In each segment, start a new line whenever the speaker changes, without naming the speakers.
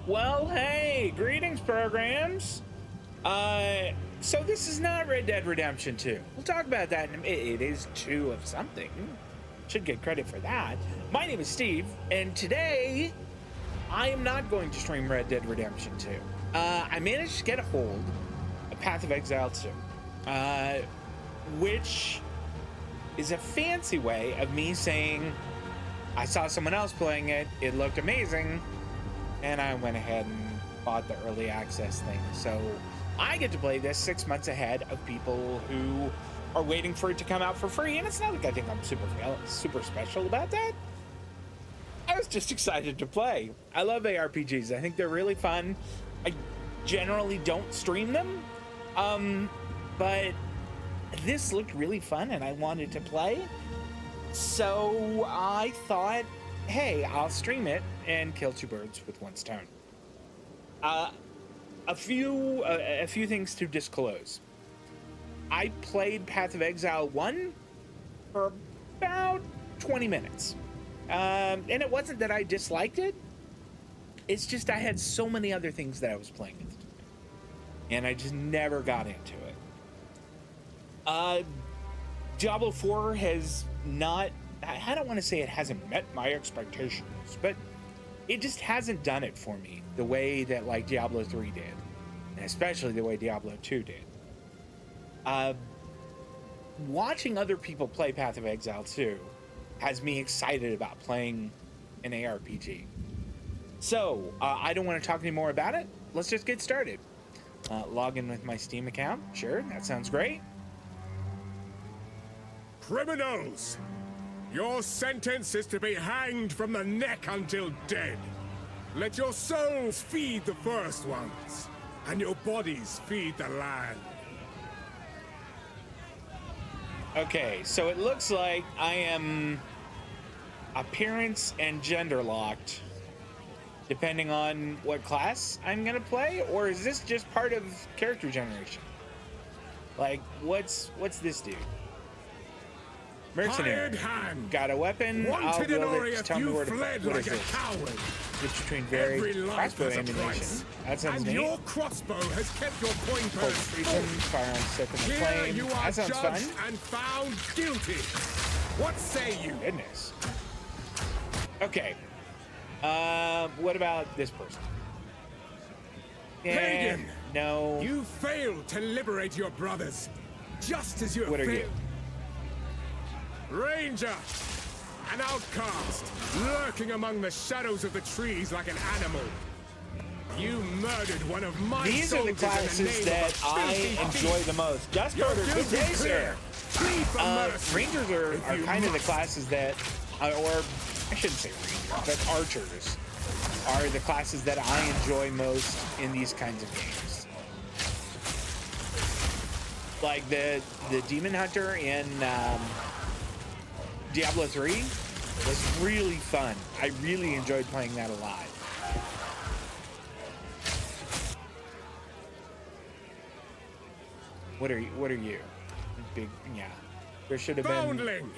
Well, hey, greetings, programs. So this is not Red Dead Redemption 2. We'll talk about that in a minute. It is 2 of something. Should get credit for that. My name is Steve, and today I am not going to stream Red Dead Redemption 2. I managed to get a hold of Path of Exile 2, which is a fancy way of me saying I saw someone else playing it, it looked amazing, and I went ahead and bought the early access thing. So I get to play this 6 months ahead of people who are waiting for it to come out for free, and it's not like I think I'm super special about that. I was just excited to play. I love ARPGs. I think they're really fun. I generally don't stream them, but this looked really fun and I wanted to play. So I thought, hey, I'll stream it and kill 2 birds with 1 stone. A few things to disclose. I played Path of Exile 1 for about 20 minutes. And it wasn't that I disliked it. It's just I had so many other things that I was playing at the time, and I just never got into it. Diablo 4 has not, I don't want to say it hasn't met my expectations, but it just hasn't done it for me the way that like Diablo 3 did, and especially the way Diablo 2 did. Watching other people play Path of Exile 2 has me excited about playing an ARPG. So, I don't want to talk any more about it. Let's just get started. Log in with my Steam account. Sure, that sounds great.
Criminals! Your sentence is to be hanged from the neck until dead. Let your souls feed the first ones, and your bodies feed the land.
Okay, so it looks like I am appearance and gender locked, depending on what class I'm gonna play, or is this just part of character generation? Like, what's this dude? Mercenary. Got a weapon. I'll build it. Just tell me where to fled what
like
is
a
this?
coward.
Switch between varied crossbow ammunition. That sounds neat.
Your crossbow has kept your coin purse full.
Firearm set in the
Here
flame.
you are
That sounds fun.
judged and found guilty. What say you?
Goodness. Okay. What about this person?
Pagan!
No.
You failed to liberate your brothers, just as you have
What are
failed.
you?
Ranger! An outcast, lurking among the shadows of the trees like an animal. You murdered one of my
These are the
soldiers in
classes
the name
that
of a
I
filthy
enjoy
thief.
the most. Dust
Your
Carter,
guilt
good day,
is
sir.
clear. Plead for mercy,
Rangers are
if you
kind of the
must.
classes that, or I shouldn't say rangers, but archers are the classes that I enjoy most in these kinds of games. Like the Demon Hunter in Diablo 3 was really fun. I really enjoyed playing that a lot. What are you? Big, yeah. There should have been
Foundling!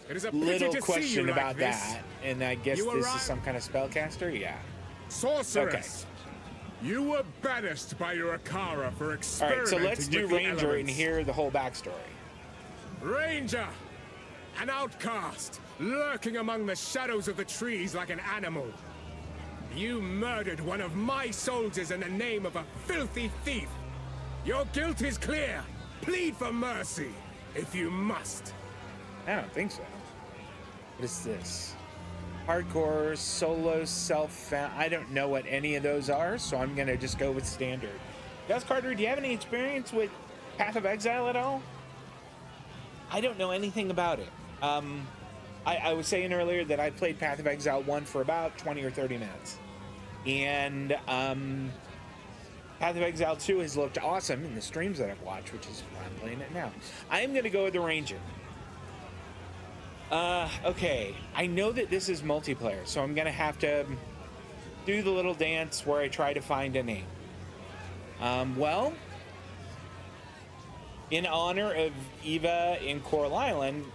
It is a pity
little
to see
question
you
about
like this.
that, and I guess
You
this
arrive-
is some kind of spellcaster. Yeah.
Sorceress! You were banished by your Akara for
All
experimenting
right. So let's do
with the
Ranger and
elements.
hear the whole backstory.
Ranger! An outcast, lurking among the shadows of the trees like an animal. You murdered one of my soldiers in the name of a filthy thief. Your guilt is clear. Plead for mercy, if you must.
I don't think so. What is this? Hardcore, solo, self-found. I don't know what any of those are, so I'm gonna just go with standard. Gus Carter, do you have any experience with Path of Exile at all? I don't know anything about it. I was saying earlier that I played Path of Exile 1 for about 20 or 30 minutes. And Path of Exile 2 has looked awesome in the streams that I've watched, which is why I'm playing it now. I am going to go with the Ranger. Okay. I know that this is multiplayer, so I'm going to have to do the little dance where I try to find a name. Well, in honor of Eva in Coral Island,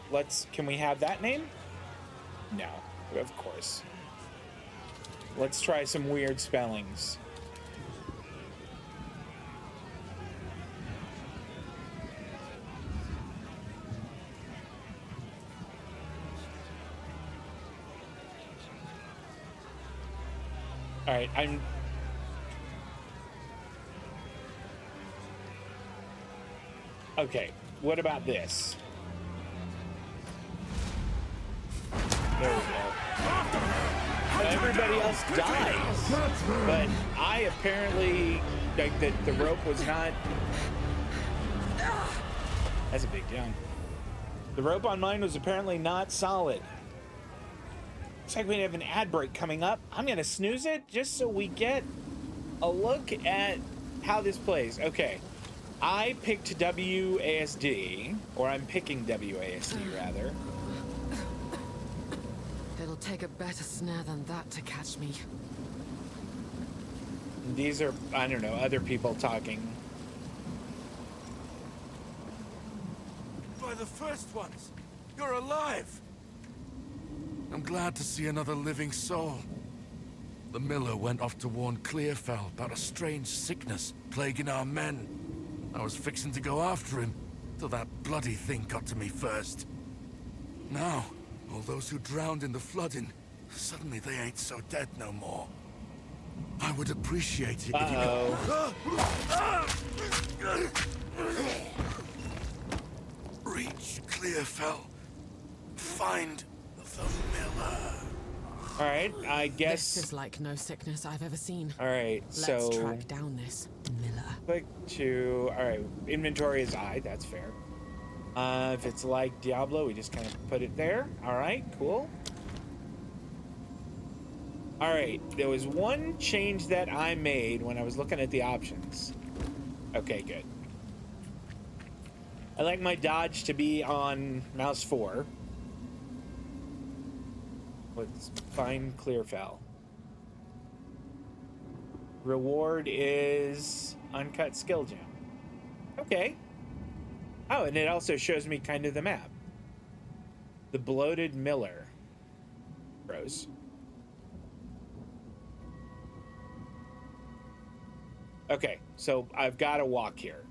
can we have that name? No, of course. Let's try some weird spellings. All right, I'm... Okay, what about this? There we go. Everybody else dies, but I apparently, like, the rope was not... That's a big jump. The rope on mine was apparently not solid. Looks like we have an ad break coming up. I'm gonna snooze it just so we get a look at how this plays. Okay, I picked WASD, or I'm picking WASD rather.
It'll take a better snare than that to catch me.
These are, I don't know, other people talking.
By the first ones, you're alive. I'm glad to see another living soul. The miller went off to warn Clearfell about a strange sickness plaguing our men. I was fixing to go after him, till that bloody thing got to me first. Now, all those who drowned in the flooding, suddenly they ain't so dead no more. I would appreciate it if you could... Reach Clearfell. Find the miller.
All right, I guess.
This is like no sickness I've ever seen.
All right, so
let's track down this miller.
Click to. All right, inventory is I. That's fair. If it's like Diablo, we just kind of put it there. All right, cool. All right, there was one change that I made when I was looking at the options. Okay, good. I like my dodge to be on mouse 4. Let's find Clearfell. Reward is uncut skill gem. Okay. Oh, and it also shows me kind of the map. The bloated miller. Gross. Okay, so I've got to walk here.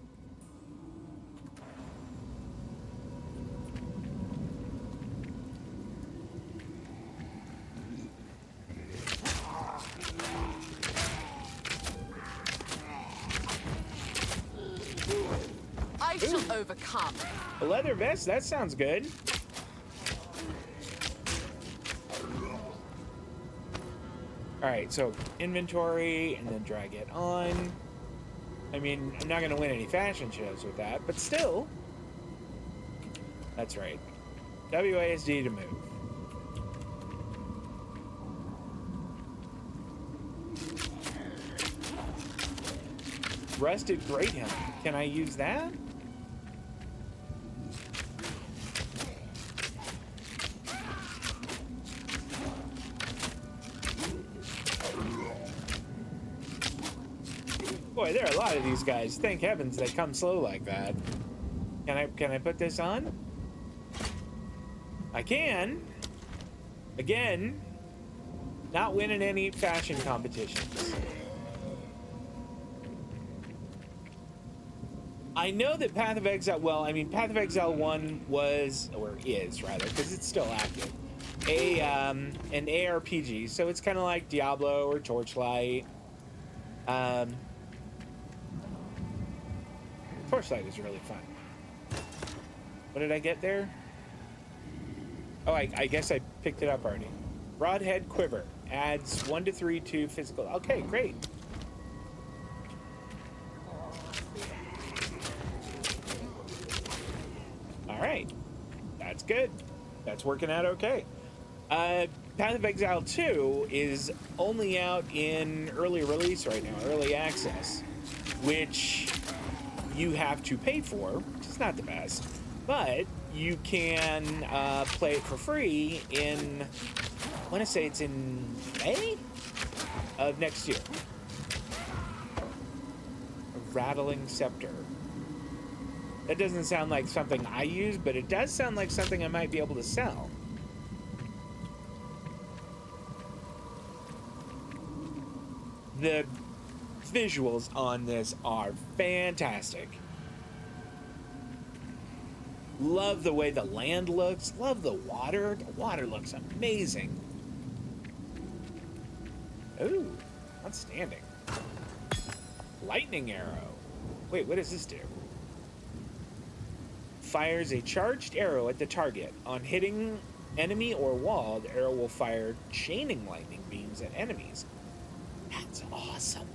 I shall overcome.
A leather vest, that sounds good. All right, so inventory and then drag it on. I mean, I'm not going to win any fashion shows with that, but still. That's right. WASD to move. Rusted Great Helm. Can I use that? Boy, there are a lot of these guys. Thank heavens they come slow like that. Can I put this on? I can. Again, not winning any fashion competitions. I know that Path of Exile, well, I mean, Path of Exile 1 was, or is rather, because it's still active, an ARPG, so it's kind of like Diablo or Torchlight. Torchlight is really fun. What did I get there? Oh, I guess I picked it up already. Broadhead Quiver adds 1 to 3 to physical. Okay, great. All right, that's good. That's working out okay. Path of Exile 2 is only out in early release right now, early access, which you have to pay for, which is not the best, but you can play it for free in, I want to say it's in May of next year. A Rattling Scepter. That doesn't sound like something I use, but it does sound like something I might be able to sell. The visuals on this are fantastic. Love the way the land looks. Love the water. The water looks amazing. Ooh. Outstanding. Lightning arrow. Wait, what does this do? Fires a charged arrow at the target. On hitting enemy or wall, the arrow will fire chaining lightning beams at enemies. That's awesome.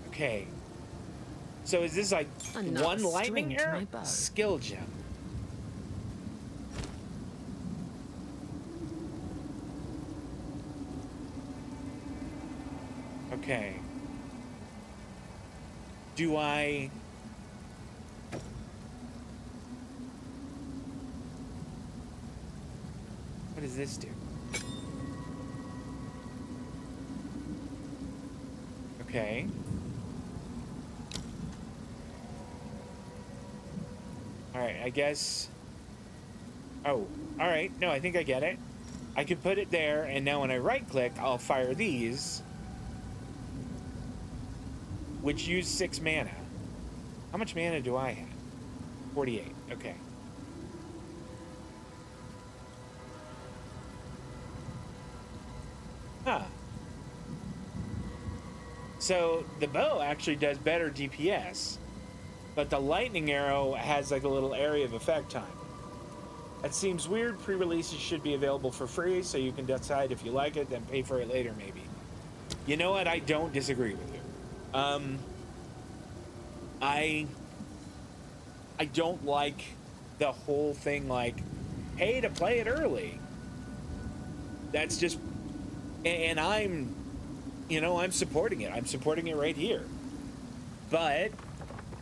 Okay. So is this like
Another
one lightning
string to
arrow?
my bow.
Skill gem. Okay. Do I... What does this do? Okay. Alright, I guess... Oh, alright. No, I think I get it. I could put it there, and now when I right-click, I'll fire these, which use 6 mana. How much mana do I have? 48. Okay. Huh. So the bow actually does better DPS, but the lightning arrow has like a little area of effect time. That seems weird. Pre-releases should be available for free, so you can decide if you like it, then pay for it later, maybe. You know what? I don't disagree with you. I don't like the whole thing, like, pay to play it early. That's just, and I'm, you know, I'm supporting it. I'm supporting it right here. But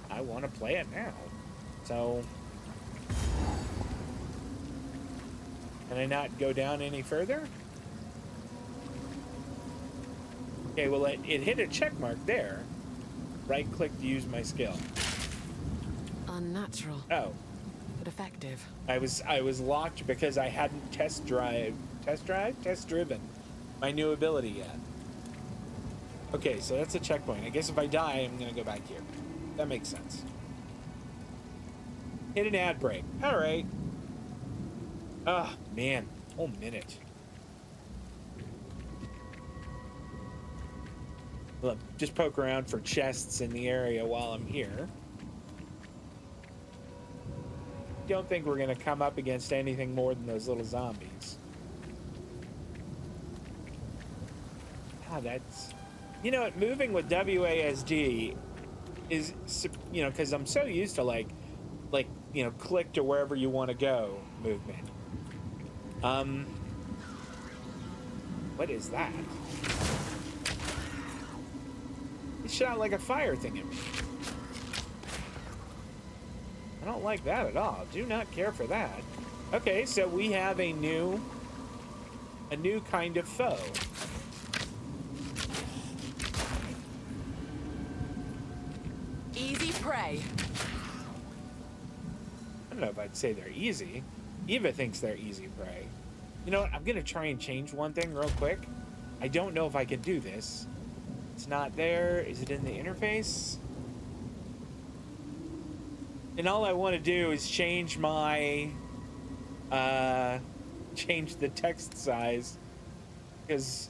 I want to play it now. So, can I not go down any further? Okay, well, it hit a check mark there. Right click to use my skill.
Unnatural,
Oh,
but effective.
I was locked because I hadn't test driven my new ability yet. Okay, so that's a checkpoint. I guess if I die, I'm gonna go back here. That makes sense. Hit an ad break. All right. Ah, man, whole minute. Well, just poke around for chests in the area while I'm here. Don't think we're gonna come up against anything more than those little zombies. Ah, that's... You know what, moving with WASD is, you know, because I'm so used to like, you know, click to wherever you want to go movement. What is that? It shot like a fire thing at me. I don't like that at all. Do not care for that. Okay, so we have a new kind of foe.
Easy prey.
I don't know if I'd say they're easy. Eva thinks they're easy prey. You know what? I'm gonna try and change one thing real quick. I don't know if I can do this. It's not there. Is it in the interface? And all I want to do is change my change the text size, because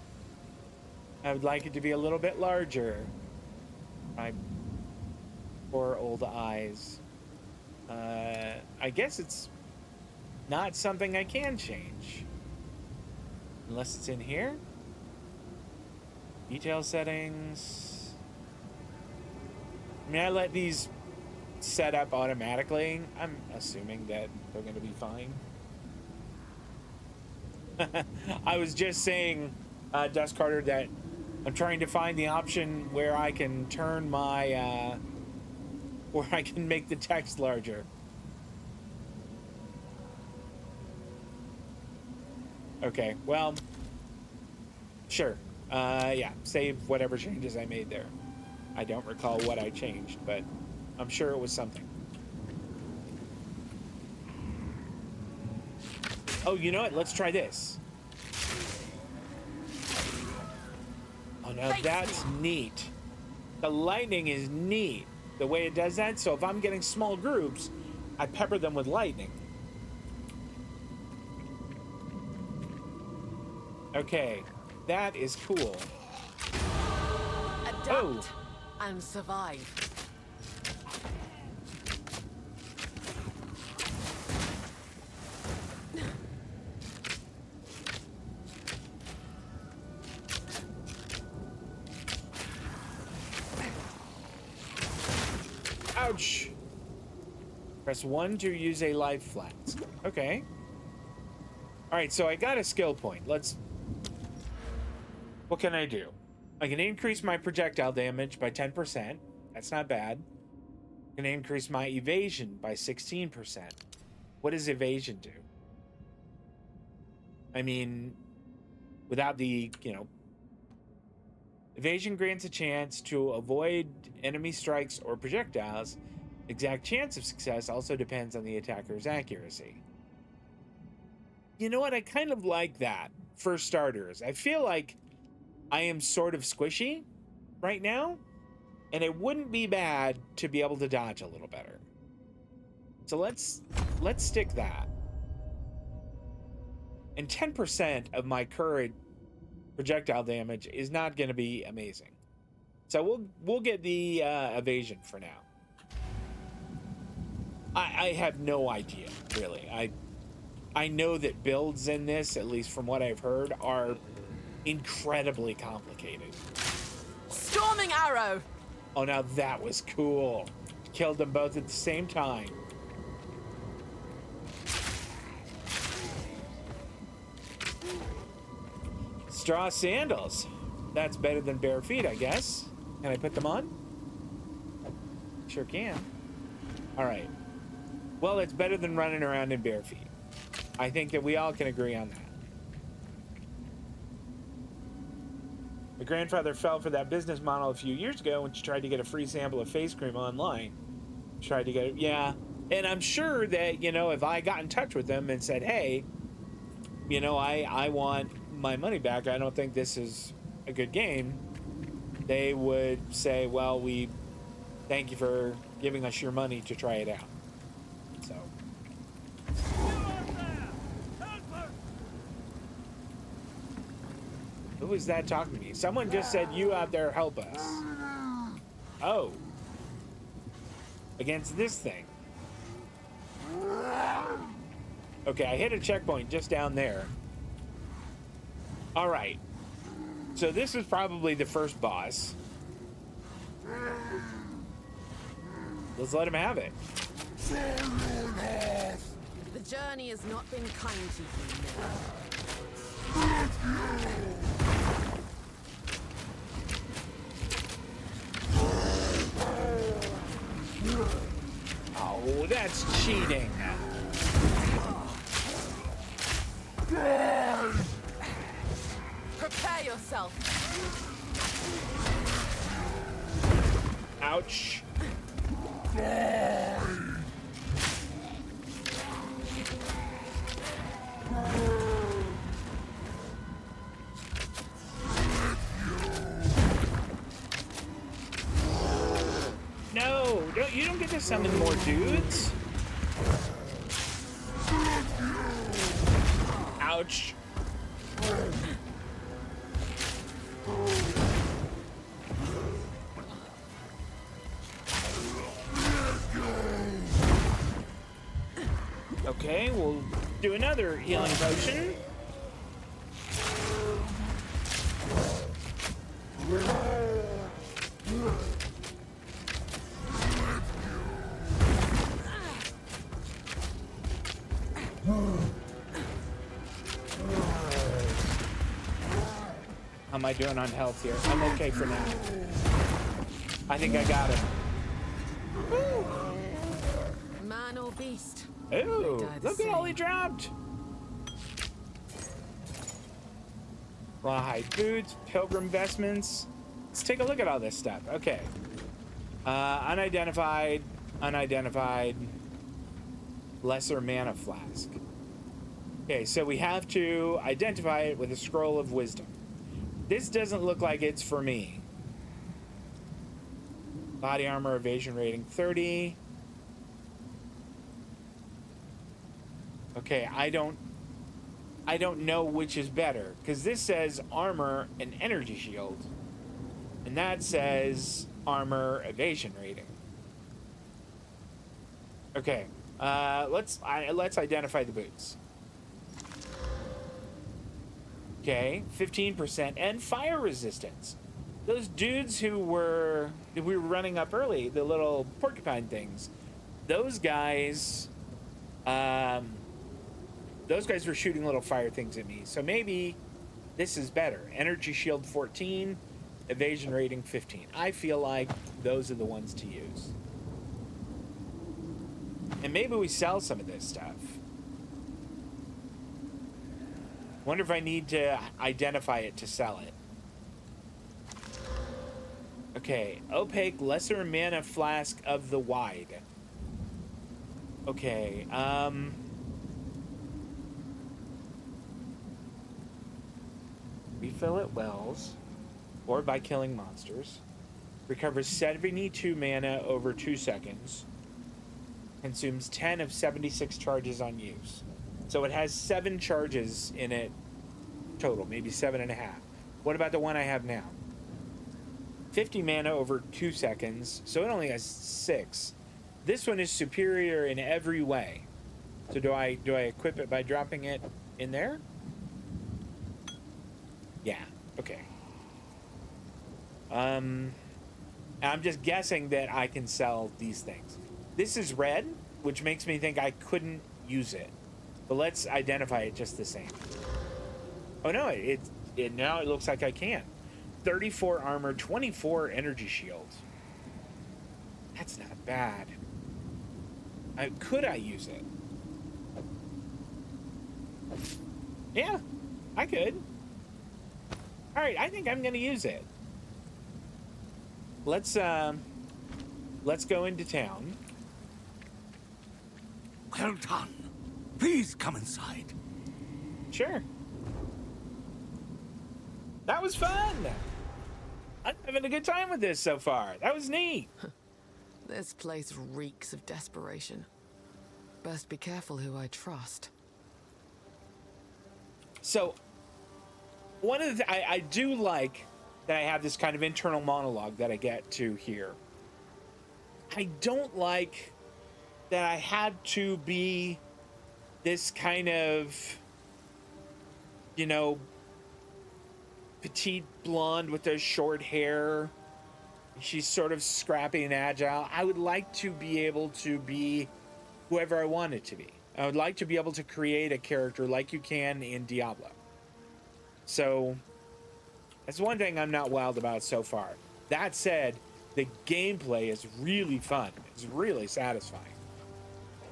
I would like it to be a little bit larger. My poor old eyes. I guess it's not something I can change unless it's in here. Detail settings. I mean, I let these set up automatically. I'm assuming that they're going to be fine. I was just saying, Dust Carter, that I'm trying to find the option where I can turn my, where I can make the text larger. Okay, well, sure. Yeah, save whatever changes I made there. I don't recall what I changed, but I'm sure it was something. Oh, you know what? Let's try this. Oh, now that's neat. The lightning is neat, the way it does that. So if I'm getting small groups, I pepper them with lightning. Okay, that is cool.
Adapt
Oh.
and survive.
Ouch! Press 1 to use a life flask. Okay. Alright, so I got a skill point. What can I do? I can increase my projectile damage by 10%. That's not bad. I can increase my evasion by 16%. What does evasion do? I mean, without the, evasion grants a chance to avoid enemy strikes or projectiles. Exact chance of success also depends on the attacker's accuracy. You know what? I kind of like that for starters. I feel like I am sort of squishy right now, and it wouldn't be bad to be able to dodge a little better. So let's stick that. And 10% of my current projectile damage is not going to be amazing. So we'll get the evasion for now. I have no idea, really. I know that builds in this, at least from what I've heard, are incredibly complicated.
Storming arrow!
Oh, now that was cool. Killed them both at the same time. Straw sandals. That's better than bare feet, I guess. Can I put them on? Sure can. All right. Well, it's better than running around in bare feet. I think that we all can agree on that. My grandfather fell for that business model a few years ago when she tried to get a free sample of face cream online. Tried to get it, yeah. And I'm sure that, if I got in touch with them and said, hey, I want my money back, I don't think this is a good game, they would say, well, we thank you for giving us your money to try it out. So. Who is that talking to me? Someone just said, you out there, help us. Oh. Against this thing. Okay, I hit a checkpoint just down there. All right. So this is probably the first boss. Let's let him have it.
The journey has not been kind to you.
Oh, that's cheating.
Prepare yourself.
Ouch. No, you don't get to summon more dudes. Ouch. Okay, we'll do another healing potion. How am I doing on health here? I'm okay for now. I think I got him.
Man or beast?
Ooh, look at all he dropped. Rawhide boots, pilgrim vestments. Let's take a look at all this stuff. Okay. Unidentified, lesser mana flask. Okay, so we have to identify it with a scroll of wisdom. This doesn't look like it's for me. Body armor evasion rating 30. Okay, I don't I don't know which is better, because this says armor and energy shield, and that says armor evasion rating. Okay, let's identify the boots. Okay, 15% and fire resistance. Those dudes who we were running up early, the little porcupine things, those guys were shooting little fire things at me. So maybe this is better. Energy shield 14, evasion rating 15. I feel like those are the ones to use. And maybe we sell some of this stuff. Wonder if I need to identify it to sell it. Okay, opaque lesser mana flask of the wide. Okay, refill at wells or by killing monsters. Recovers 72 mana over 2 seconds. Consumes 10 of 76 charges on use. So it has 7 charges in it total, maybe 7.5. What about the one I have now? 50 mana over 2 seconds, so it only has 6. This one is superior in every way. So do I equip it by dropping it in there? Yeah, okay. I'm just guessing that I can sell these things. This is red, which makes me think I couldn't use it. But let's identify it just the same. Oh no, now it looks like I can. 34 armor, 24 energy shield. That's not bad. Could I use it? Yeah, I could. All right, I think I'm gonna use it. Let's go into town.
Well done. Please come inside.
Sure. That was fun. I'm having a good time with this so far. That was neat.
This place reeks of desperation. Best be careful who I trust.
So, one of the I do like that I have this kind of internal monologue that I get to hear. I don't like that I had to be this kind of, you know, petite blonde with the short hair. She's sort of scrappy and agile. I would like to be able to be whoever I wanted to be. I would like to be able to create a character like you can in Diablo. So that's one thing I'm not wild about so far. That said, the gameplay is really fun. It's really satisfying.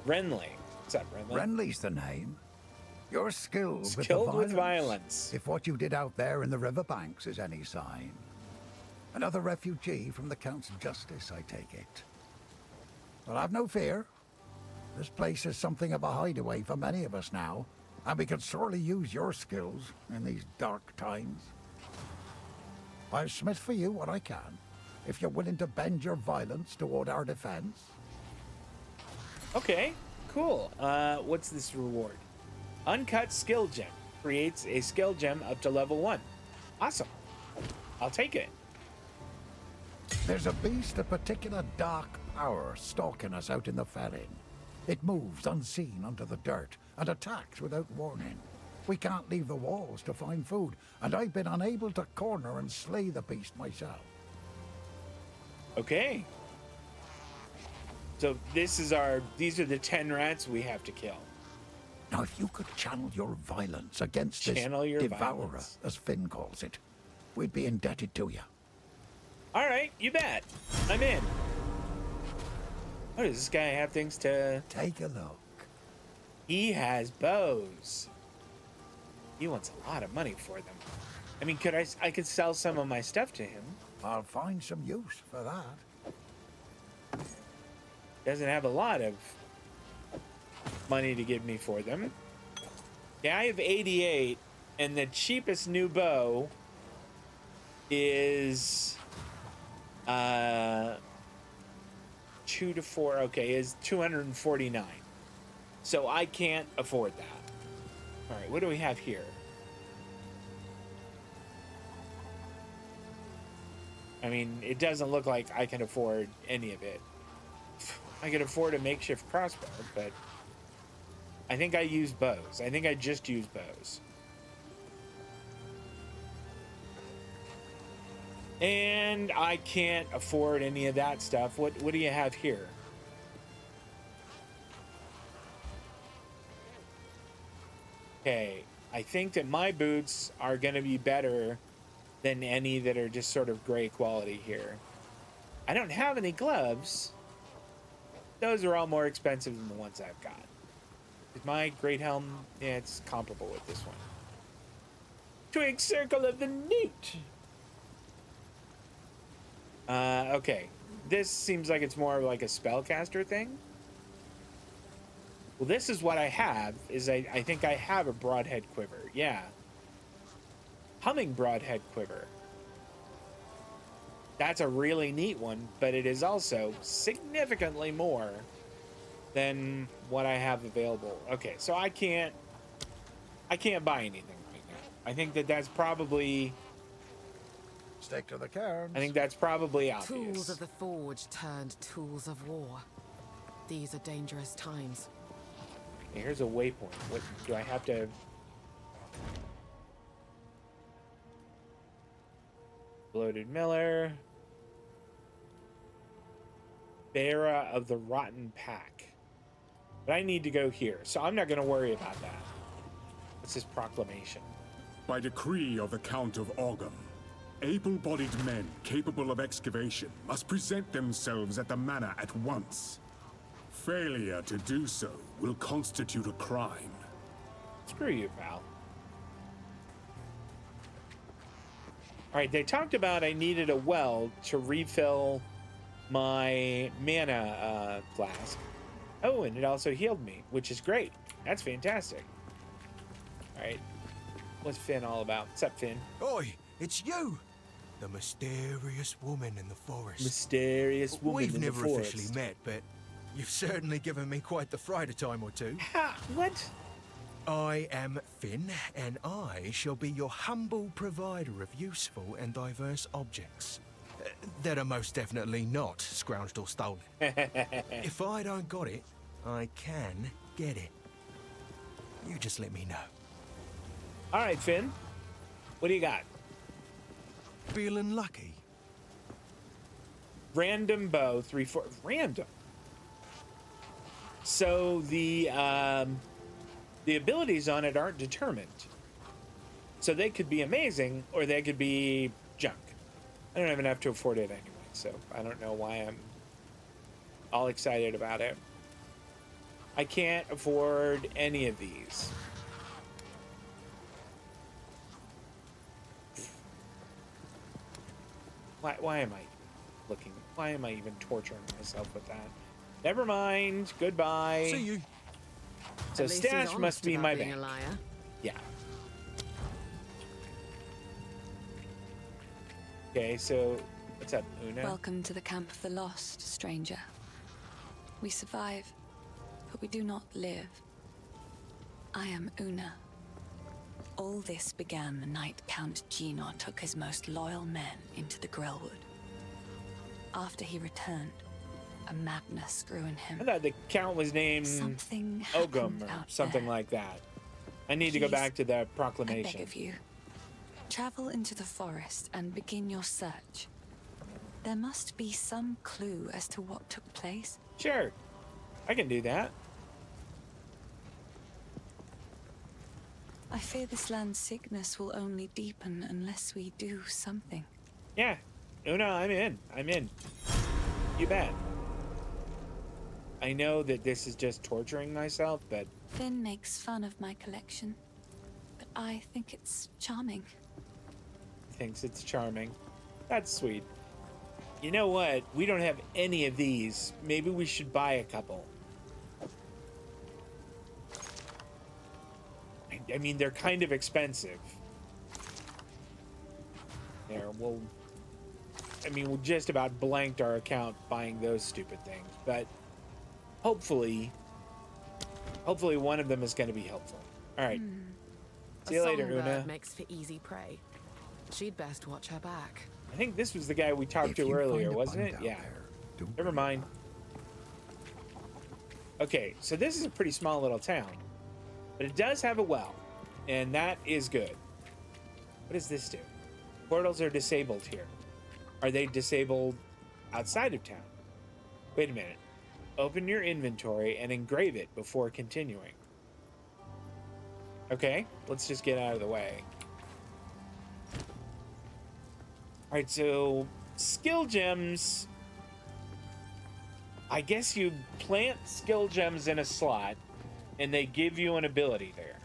Renly. What's up, Renly?
Renly's the name. You're skilled
with violence.
If what you did out there in the riverbanks is any sign. Another refugee from the Count's justice, I take it. Well, have no fear. This place is something of a hideaway for many of us now, and we could sorely use your skills in these dark times. I'll smith for you what I can, if you're willing to bend your violence toward our defense.
Okay, cool. What's this reward? Uncut skill gem. Creates a skill gem up to level 1. Awesome. I'll take it.
There's a beast of particular dark power stalking us out in the ferry. It moves unseen under the dirt and attacks without warning. We can't leave the walls to find food, and I've been unable to corner and slay the beast myself.
Okay. So these are the 10 rats we have to kill.
Now, if you could channel your violence against
Channel
this
your
devourer,
violence.
as Finn calls it, we'd be indebted to you.
All right, you bet. I'm in. Oh, does this guy have things to...
Take a look.
He has bows. He wants a lot of money for them. I mean, I could sell some of my stuff to him.
I'll find some use for that.
Doesn't have a lot of money to give me for them. Yeah, I have 88, and the cheapest new bow is 2 to 4. Okay, is 249. So I can't afford that. All right, what do we have here? I mean, it doesn't look like I can afford any of it. I can afford a makeshift crossbow, but I think I use bows. I think I just use bows. And I can't afford any of that stuff. What do you have here? Okay, I think that my boots are going to be better than any that are just sort of gray quality here. I don't have any gloves. Those are all more expensive than the ones I've got. Is my great helm? Yeah, it's comparable with this one. Twig Circle of the Newt. Okay. This seems like it's more like a spellcaster thing. Well, this is what I have, is I think I have a broadhead quiver. Yeah. Humming broadhead quiver. That's a really neat one, but it is also significantly more than what I have available. Okay, so I can't buy anything right now. I think that that's probably...
Stick to the cairns.
I think that's probably obvious.
Tools of the forge turned tools of war. These are dangerous times.
Okay, here's a waypoint. What do I have to... Bloated Miller. Bearer of the Rotten Pack. But I need to go here, so I'm not going to worry about that. What's this proclamation?
By decree of the Count of Ogham, able-bodied men capable of excavation must present themselves at the manor at once. Failure to do so will constitute a crime.
Screw you, pal. Alright, they talked about I needed a well to refill my mana flask. Oh, and it also healed me, which is great. That's fantastic. Alright. What's Finn all about? What's up, Finn?
Oi, it's you! The mysterious woman in the forest.
Mysterious woman
We've
in the
never
forest.
officially met, but you've certainly given me quite the fright a time or two.
Ha! What?
I am Finn, and I shall be your humble provider of useful and diverse objects. That are most definitely not scrounged or stolen. If I don't got it, I can get it. You just let me know.
Alright, Finn. What do you got?
Feeling lucky?
Random bow, 3-4. Random. So the abilities on it aren't determined. So they could be amazing, or they could be junk. I don't have enough to afford it anyway, so I don't know why I'm all excited about it. I can't afford any of these. Why am I looking? Why am I even torturing myself with that? Never mind. Goodbye.
See you.
So
At least he's
stash
honest
must be
about
my
being
bank.
a liar.
Yeah. Okay, so what's up, Una?
Welcome to the Camp of the Lost, stranger. We survive, but we do not live. I am Una. All this began the night Count Gino took his most loyal men into the Grellwood. After he returned, a madness grew in him.
I thought the count was named
Something
Ogham
happened
or
out
something
there.
like that. I need to go
Please,
back to the
I
proclamation.
beg of you. Travel into the forest and begin your search. There must be some clue as to what took place.
Sure, I can do that.
I fear this land's sickness will only deepen unless we do something.
Yeah, Una, I'm in. I'm in. You bet. I know that this is just torturing myself, but
Finn makes fun of my collection, but I think it's charming.
thinks it's charming. That's sweet. You know what? We don't have any of these. Maybe we should buy a couple. I mean, they're kind of expensive. There, we'll... I mean, we just about blanked our account buying those stupid things, but hopefully one of them is going to be helpful. All right. See
A
you later,
songbird
Una.
makes for easy prey. She'd best watch her back.
I think this was the guy we talked
If
to
you
earlier,
find a
wasn't
bind
it?
out
Yeah.
there, don't
Never
bring it
mind.
up.
Okay, so this is a pretty small little town, but it does have a well, and that is good. What does this do? Portals are disabled here. Are they disabled outside of town? Wait a minute. Open your inventory and engrave it before continuing. Okay, let's just get out of the way. All right, so skill gems. I guess you plant skill gems in a slot and they give you an ability there.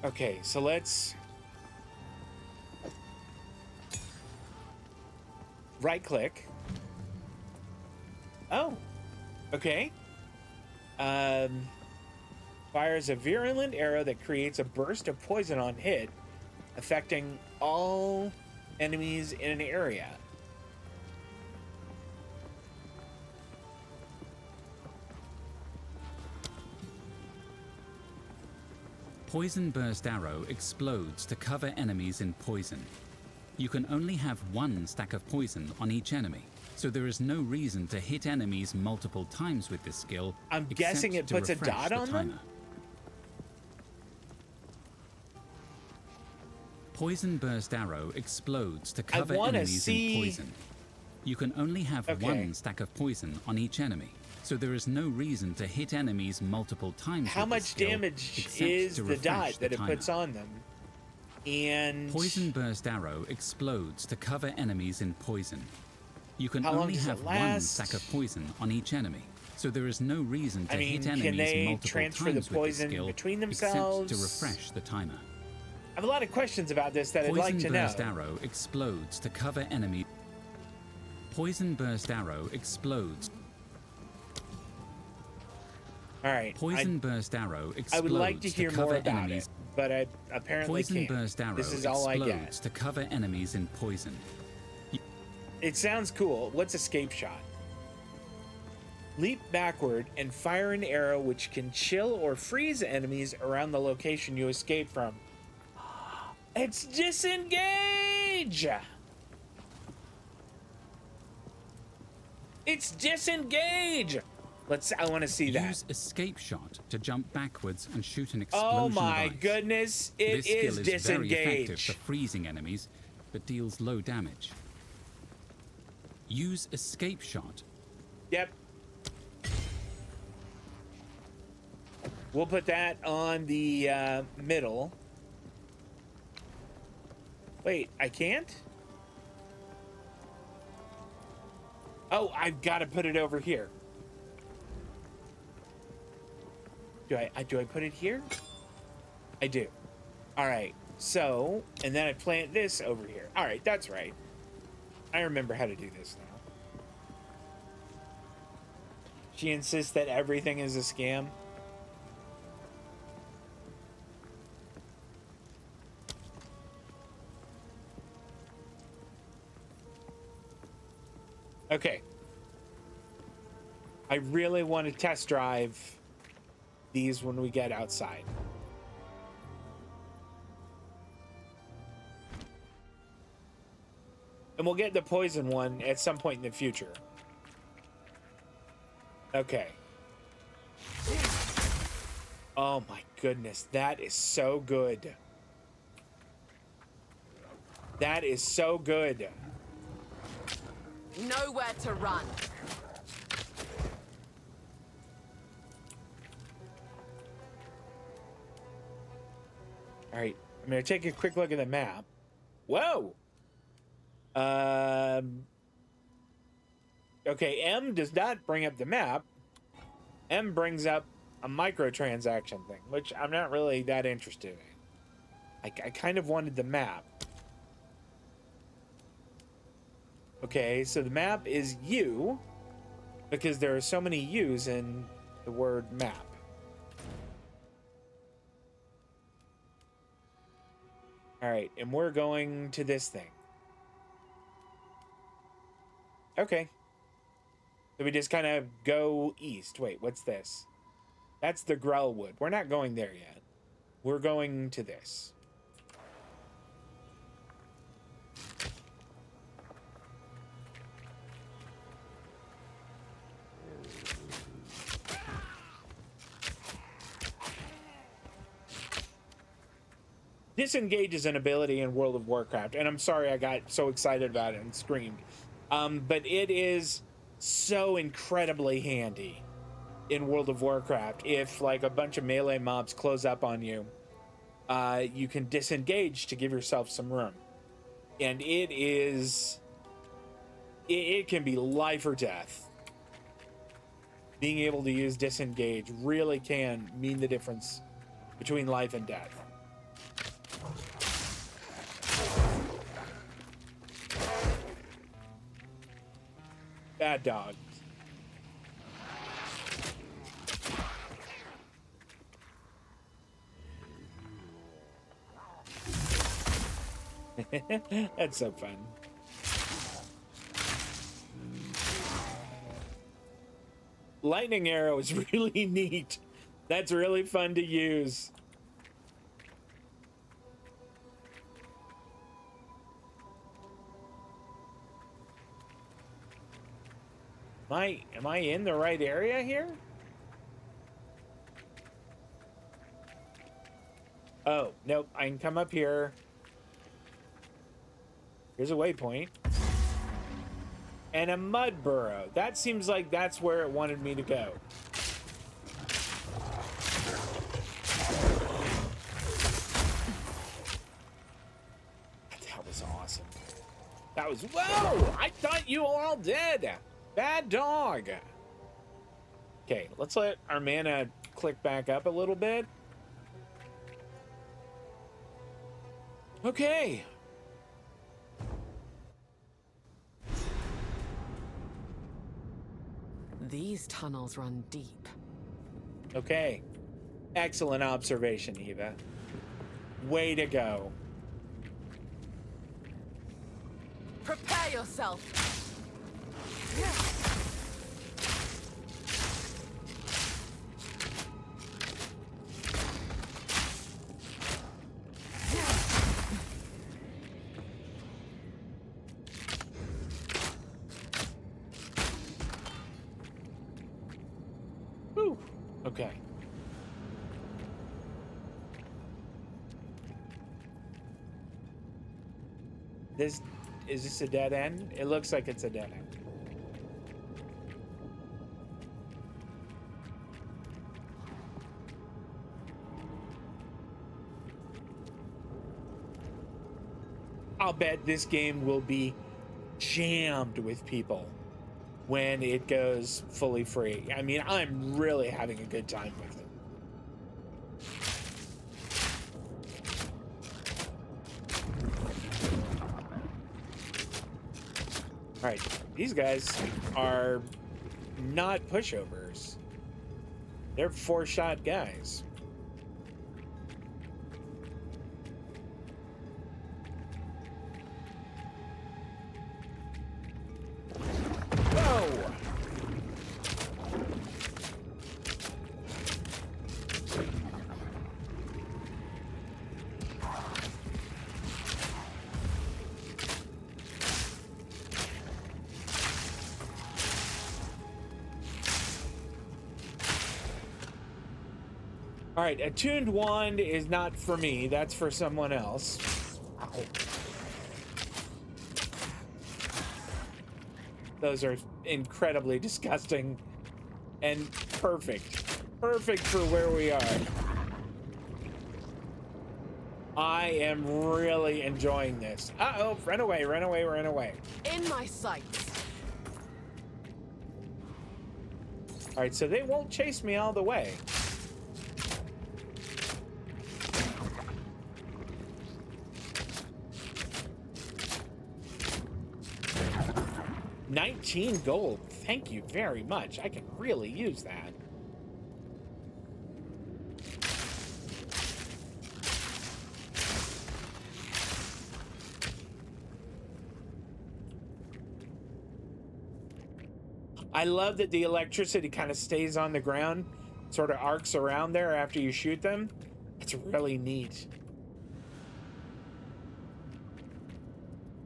Okay, so let's right click. Oh, okay. Fires a virulent arrow that creates a burst of poison on hit, affecting all enemies in an area.
Poison Burst Arrow explodes to cover enemies in poison. You can only have one stack of poison on each enemy, so there is no reason to hit enemies multiple times with this skill.
I'm guessing it
except to
puts a
refresh
dot
the
on them?
timer. Poison Burst Arrow explodes to cover
wanna
enemies
see-
in poison. You can only have
Okay.
one stack of poison on each enemy, so there is no reason to hit enemies multiple times
How
with
much
this skill,
damage
except
is
to
the
refresh
dot
the
that it
timer.
puts on them? And
Poison Burst Arrow explodes to cover enemies in poison. You can
How long
only
does it
have one
last?
stack of poison on each enemy, so there is no reason to
I mean,
hit
can
enemies
they
multiple
transfer the
times with this
poison
skill,
between
except
themselves?
to refresh the timer.
I have a lot of questions about this that I'd
Poison
like to
Burst
know.
Arrow explodes to cover enemy. Poison Burst Arrow explodes.
All right.
Poison Burst Arrow explodes
I would like to hear
cover
more about
enemies.
it, but I apparently
Poison
can't.
Burst Arrow
This is all I get.
explodes to cover enemies in poison.
It sounds cool. What's escape shot? Leap backward and fire an arrow which can chill or freeze enemies around the location you escape from. It's disengage! It's disengage! I want to see that.
Use escape shot to jump backwards and shoot an explosion
Oh
of
my
ice.
goodness, it
This skill
is
is very effective
disengage.
for freezing enemies, but deals low damage. Use escape shot.
Yep. We'll put that on the middle. Wait, I can't? Oh, I've got to put it over here. Do I put it here? I do. All right. So, and then I plant this over here. All right, that's right. I remember how to do this now. She insists that everything is a scam. Okay. I really want to test drive these when we get outside. And we'll get the poison one at some point in the future. Okay. Oh my goodness, that is so good. That is so good.
Nowhere to run.
All right, I'm gonna take a quick look at the map. Whoa. Okay, M does not bring up the map. M brings up a microtransaction thing, which I'm not really that interested in. I kind of wanted the map. Okay, so the map is U, because there are so many U's in the word map. All right, and we're going to this thing. Okay. So we just kind of go east. Wait, what's this? That's the Grellwood. We're not going there yet. We're going to this. Disengage is an ability in World of Warcraft, and I'm sorry I got so excited about it and screamed. But it is so incredibly handy in World of Warcraft. If like a bunch of melee mobs close up on you, you can disengage to give yourself some room. And it can be life or death. Being able to use disengage really can mean the difference between life and death. Bad dog. That's so fun. Lightning arrow is really neat. That's really fun to use. Am I in the right area here? Oh, nope. I can come up here. Here's a waypoint. And a mud burrow. That seems like that's where it wanted me to go. That was awesome. That was... Whoa! I thought you were all dead. Bad dog. Okay, let's let our mana click back up a little bit. Okay.
These tunnels run deep.
Okay. Excellent observation, Eva. Way to go.
Prepare yourself.
Whew. Okay. Is this a dead end? It looks like it's a dead end. I'll bet this game will be jammed with people when it goes fully free. I mean, I'm really having a good time with it. All right, these guys are not pushovers. They're 4-shot guys. Whoa! All right, attuned wand is not for me. That's for someone else. Ow. Those are incredibly disgusting and perfect. Perfect for where we are. I am really enjoying this. Uh-oh, run away, run away, run away.
In my sights.
All right, so they won't chase me all the way. $19 gold. Thank you very much. I can really use that. I love that the electricity kind of stays on the ground, sort of arcs around there after you shoot them. It's really neat.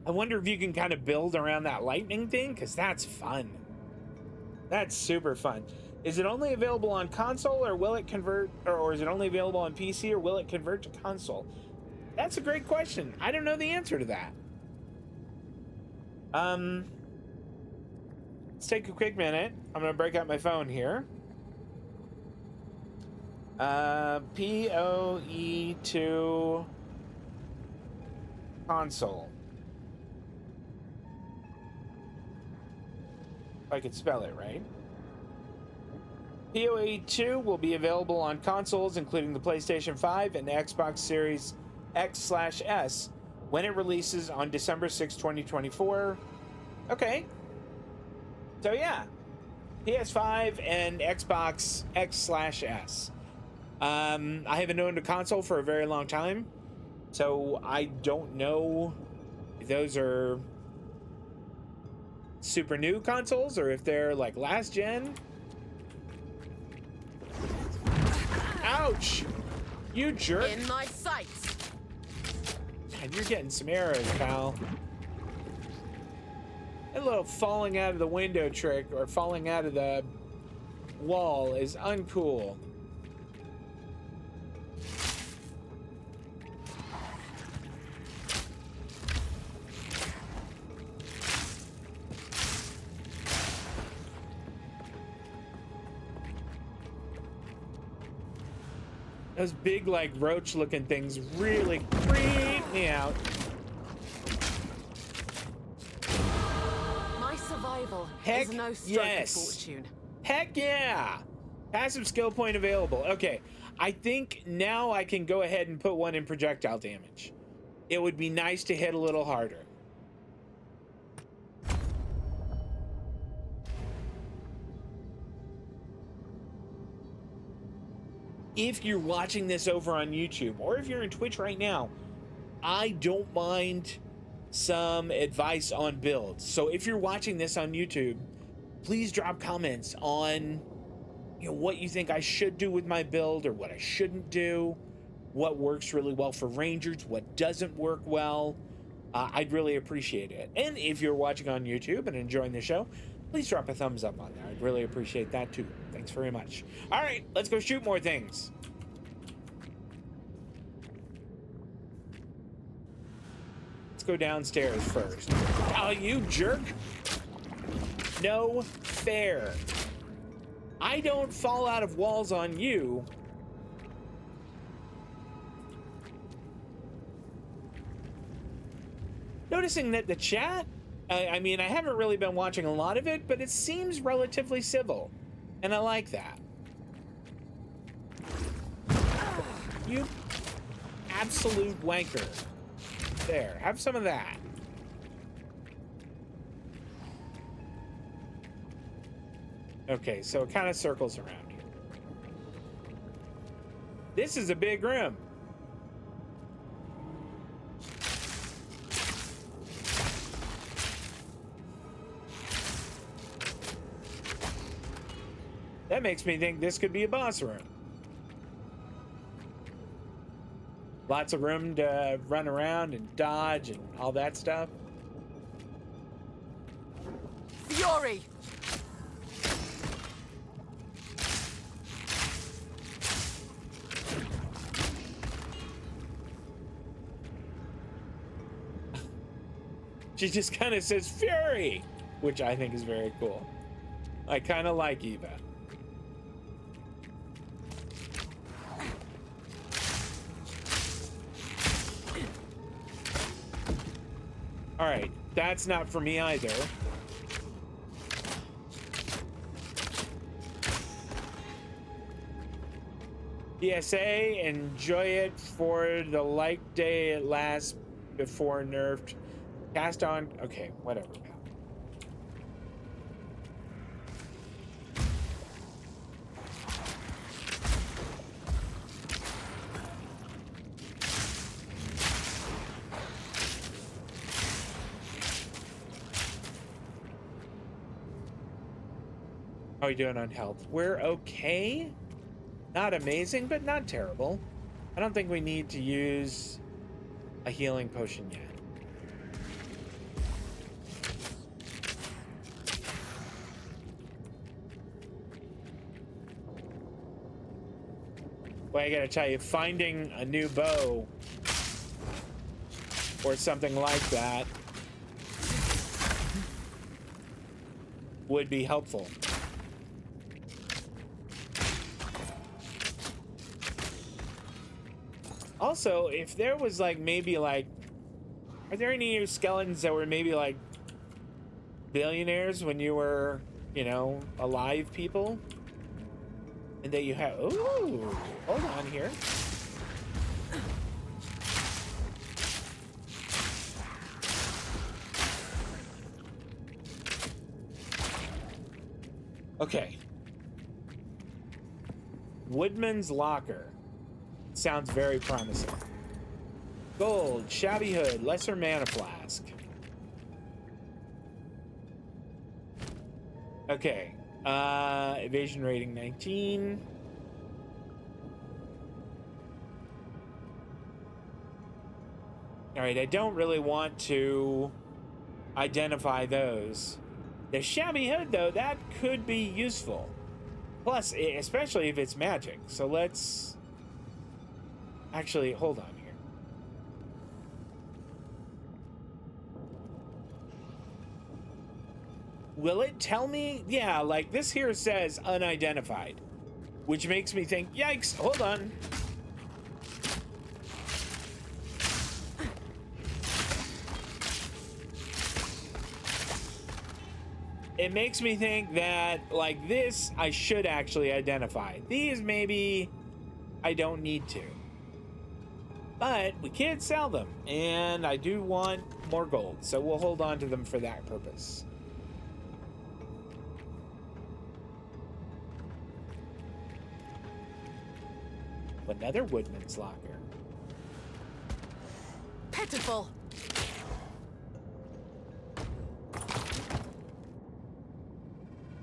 I wonder if you can kind of build around that lightning thing, because that's fun. That's super fun. Is it only available on console, or will it convert, or is it only available on PC, or will it convert to console? That's a great question. I don't know the answer to that. Let's take a quick minute. I'm gonna break out my phone here. PoE2 console. If I could spell it right. PoE 2 will be available on consoles, including the PlayStation 5 and Xbox Series X/S, when it releases on December 6, 2024. Okay. So yeah, PS5 and Xbox X/S. I haven't owned a console for a very long time, so I don't know if those are super new consoles or if they're like last gen. Ouch! You jerk!
In my sights.
God, you're getting some arrows, pal. That little falling out of the window trick or falling out of the wall is uncool. Those big, like, roach-looking things really creep me out.
My survival
Heck
is no stroke
yes.
of fortune.
Heck yeah! Passive skill point available. Okay, I think now I can go ahead and put one in projectile damage. It would be nice to hit a little harder. If you're watching this over on YouTube, or if you're in Twitch right now, I don't mind some advice on builds. So if you're watching this on YouTube, please drop comments on, you know, what you think I should do with my build or what I shouldn't do, what works really well for Rangers, what doesn't work well. I'd really appreciate it. And if you're watching on YouTube and enjoying the show, please drop a thumbs up on there. I'd really appreciate that too. Thanks very much. All right, let's go shoot more things. Let's go downstairs first. Oh, you jerk. No fair. I don't fall out of walls on you. Noticing that the chat, I mean, I haven't really been watching a lot of it, but it seems relatively civil, and I like that. You absolute wanker. There, have some of that. Okay, so it kind of circles around here. This is a big room. That makes me think this could be a boss room. Lots of room to run around and dodge and all that stuff.
Fury!
She just kind of says Fury, which I think is very cool. I kind of like Eva. All right, that's not for me either. PSA, enjoy it for the like day it lasts before nerfed. Cast on, okay, whatever. How are you doing on health? We're okay. Not amazing, but not terrible. I don't think we need to use a healing potion yet. Well, I gotta tell you, finding a new bow or something like that would be helpful. Also, if there was like maybe like, are there any skeletons that were maybe like billionaires when you were, you know, alive people? And that you have, ooh, hold on here. Okay. Woodman's Locker. Sounds very promising. Gold, shabby hood, lesser mana flask. Okay. Evasion rating 19. All right, I don't really want to identify those. The shabby hood, though, that could be useful. Plus, especially if it's magic. So let's actually hold on here. Will it tell me? Yeah, like this here says unidentified, which makes me think, yikes, hold on. It makes me think that, like, this, I should actually identify. These, maybe, I don't need to. But we can't sell them, and I do want more gold, so we'll hold on to them for that purpose. Another Woodman's Locker.
Pitiful!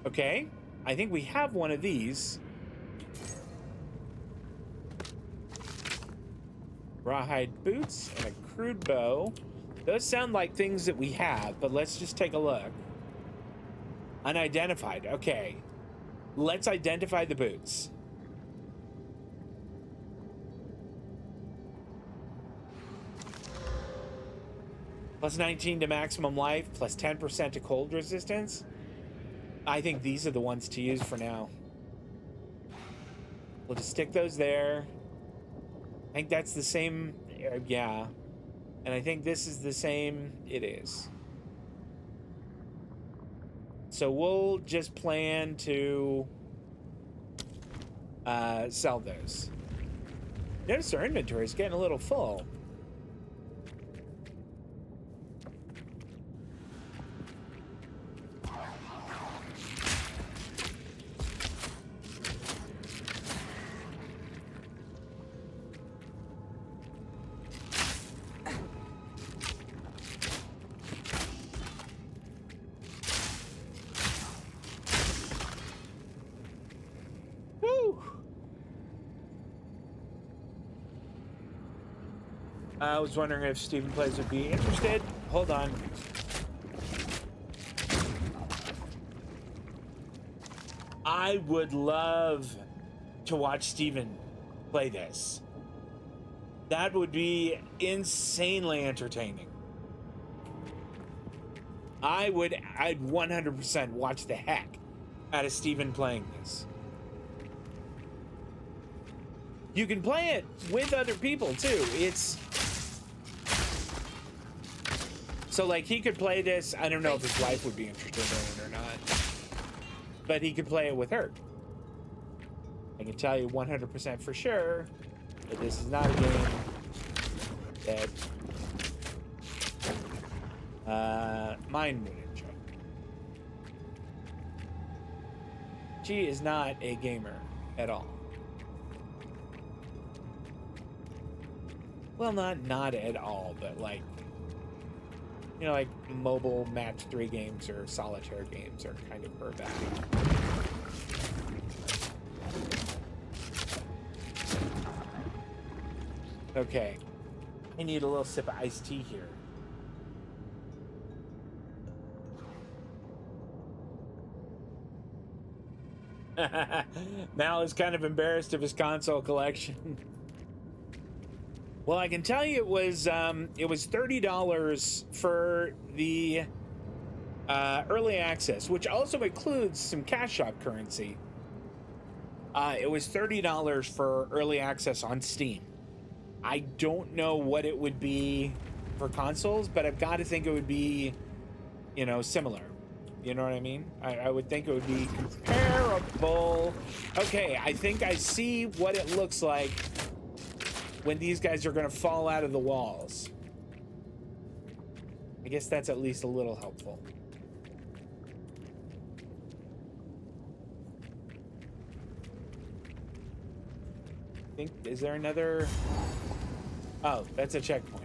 Okay, I think we have one of these. Rawhide boots and a crude bow. Those sound like things that we have, but let's just take a look. Unidentified, okay. Let's identify the boots. Plus 19 to maximum life, plus 10% to cold resistance. I think these are the ones to use for now. We'll just stick those there. I think that's the same, yeah. And I think this is the same, it is. So we'll just plan to sell those. Notice our inventory is getting a little full. I was wondering if Stephen Plays would be interested. Hold on. I would love to watch Stephen play this. That would be insanely entertaining. I'd 100% watch the heck out of Stephen playing this. You can play it with other people too. So like he could play this. I don't know if his wife would be interested in it or not, but he could play it with her. I can tell you 100% for sure that this is not a game that mine would enjoy. She is not a gamer at all. Well, not at all, but like, you know, like mobile match 3 games or solitaire games are kind of her bag. Okay. I need a little sip of iced tea here. Mal is kind of embarrassed of his console collection. Well, I can tell you it was $30 for the early access, which also includes some cash shop currency. It was $30 for early access on Steam. I don't know what it would be for consoles, but I've got to think it would be, similar. You know what I mean? I would think it would be comparable. Okay, I think I see what it looks like when these guys are going to fall out of the walls. I guess that's at least a little helpful. Is there another? Oh, that's a checkpoint.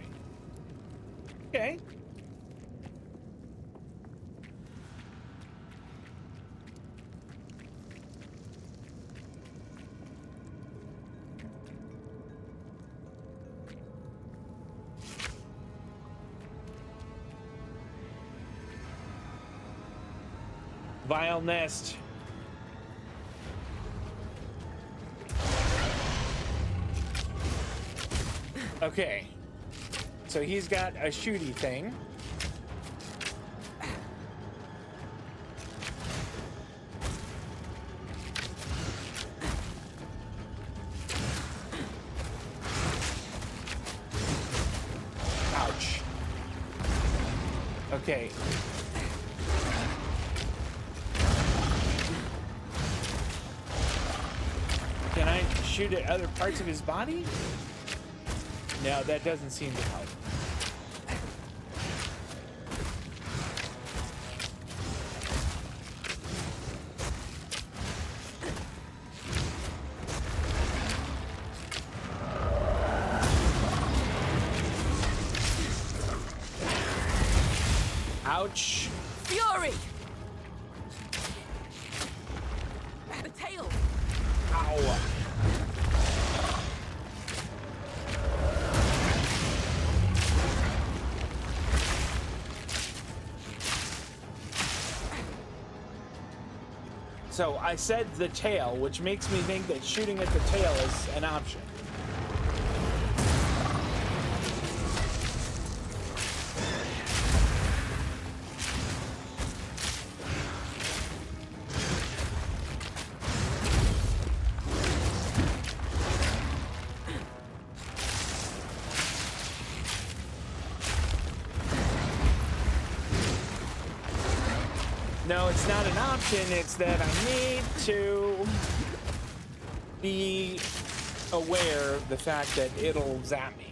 Okay. Vile nest. Okay, so he's got a shooty thing. Ouch. Okay. Can I shoot at other parts of his body? No, that doesn't seem to help. Ouch.
Fury! The tail!
Ow. So I said the tail, which makes me think that shooting at the tail is an option. No, it's not an option, it's that I need to be aware of the fact that it'll zap me.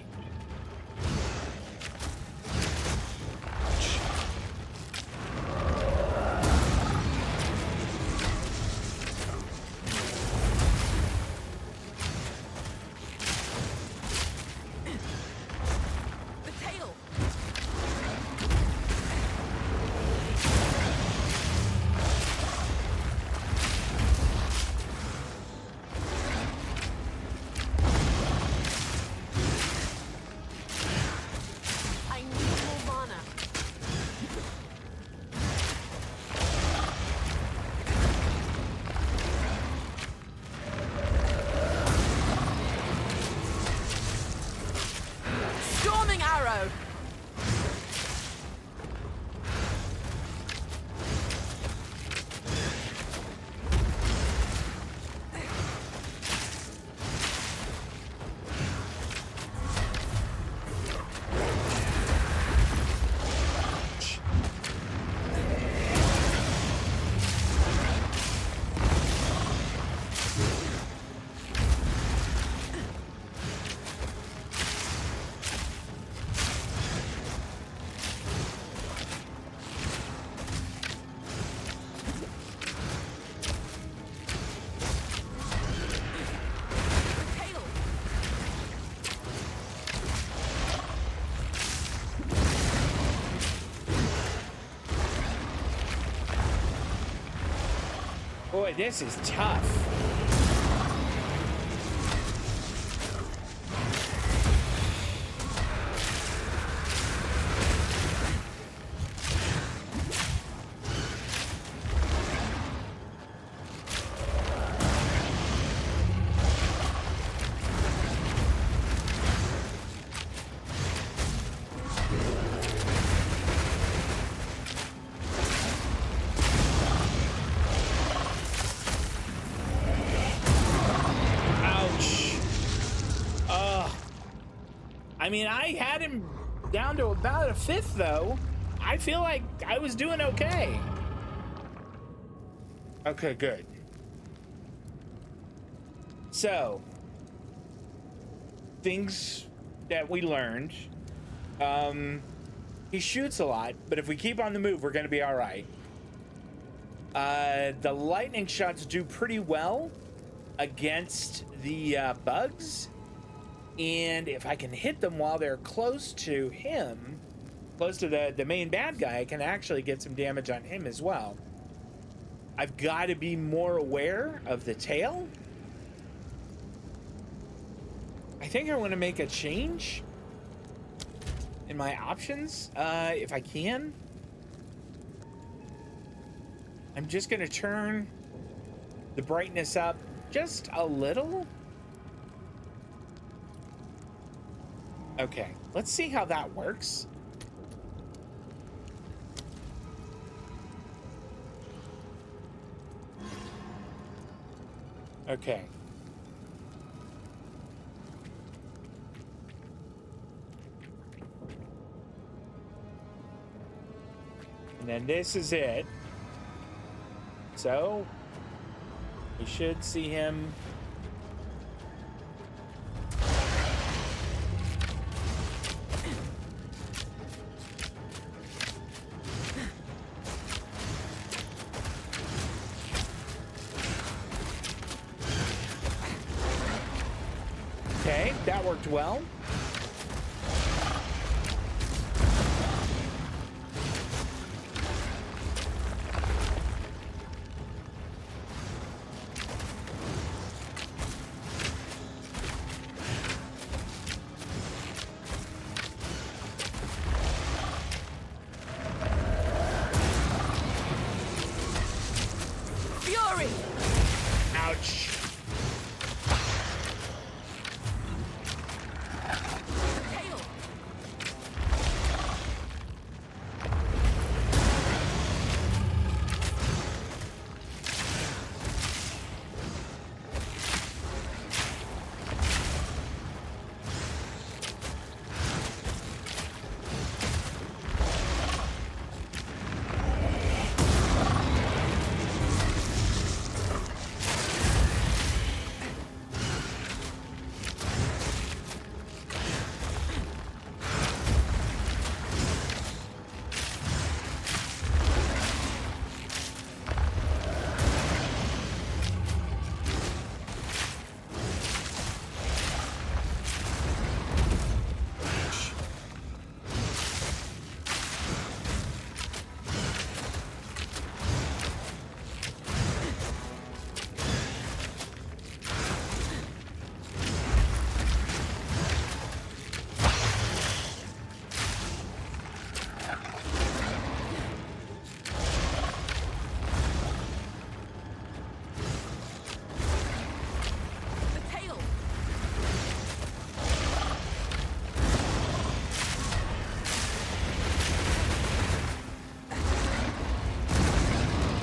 Boy, this is tough. I mean, I had him down to about a 5th, though. I feel like I was doing okay. Okay, good. So, things that we learned. He shoots a lot, but if we keep on the move, we're going to be all right. The lightning shots do pretty well against the bugs. And if I can hit them while they're close to him, close to the main bad guy, I can actually get some damage on him as well. I've got to be more aware of the tail. I think I want to make a change in my options, if I can. I'm just going to turn the brightness up just a little. Okay, let's see how that works. Okay. And then this is it. So, we should see him. Okay, that worked well.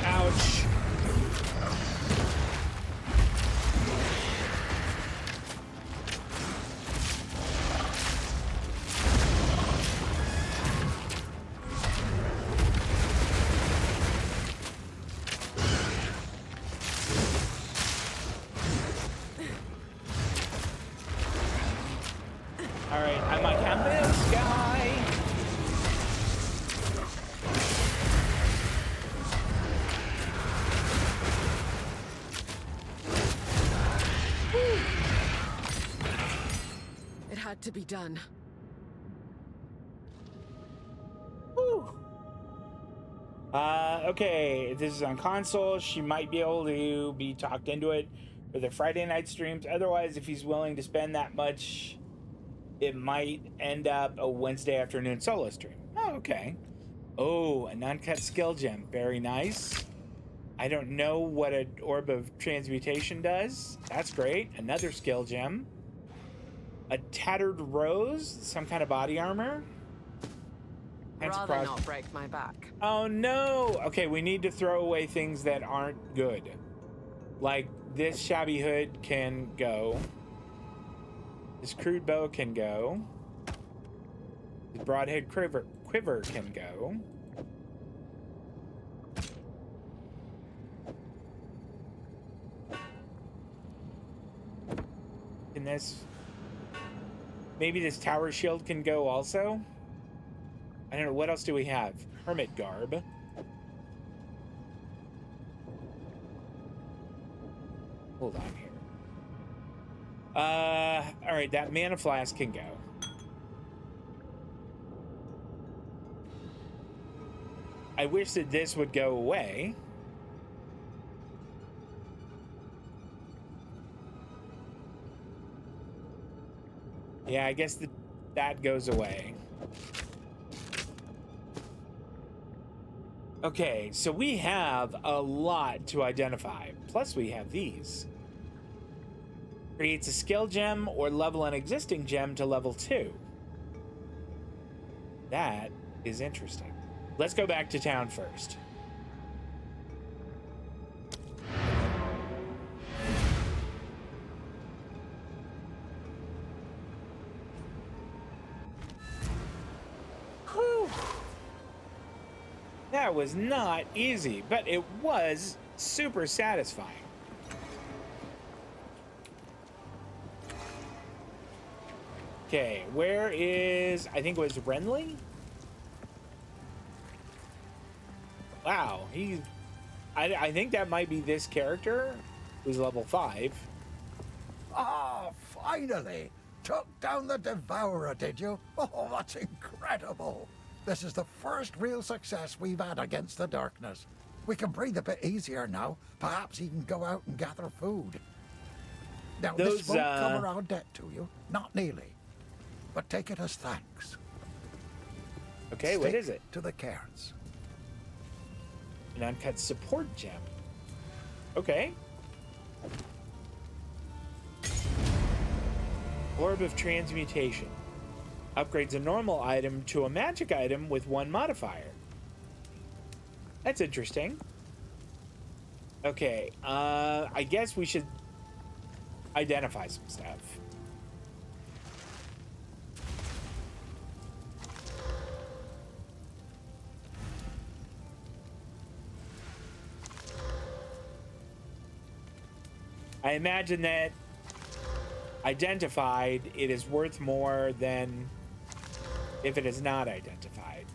Ouch. All right, I'm on campus, guy.
It had to be done.
Okay, if this is on console, she might be able to be talked into it for the Friday night streams. Otherwise, if he's willing to spend that much, it might end up a Wednesday afternoon solo stream. Oh, okay. Oh, an uncut skill gem. Very nice. I don't know what an orb of transmutation does. That's great. Another skill gem. A tattered rose. Some kind of body armor.
Rather not break my back.
Oh no! Okay, we need to throw away things that aren't good. Like this shabby hood can go. This crude bow can go. The broadhead quiver can go. Can this... Maybe this tower shield can go also? I don't know. What else do we have? Hermit garb. Hold on here. All right, that mana flask can go. I wish that this would go away. Yeah, I guess that goes away. Okay, so we have a lot to identify. Plus we have these. Creates a skill gem or level an existing gem to level 2. That is interesting. Let's go back to town first. Whew. That was not easy, but it was super satisfying. Okay, where is... I think it was Renly? Wow, I think that might be this character, who's level 5.
Ah, finally! Took down the Devourer, did you? Oh, that's incredible! This is the first real success we've had against the darkness. We can breathe a bit easier now, perhaps even go out and gather food. Now, this won't cover our debt to you, not nearly. But take it as thanks.
Okay, what is it?
To the cairns.
An uncut support gem. Okay. Orb of Transmutation. Upgrades a normal item to a magic item with 1 modifier. That's interesting. Okay, I guess we should identify some stuff. I imagine that identified, it is worth more than if it is not identified.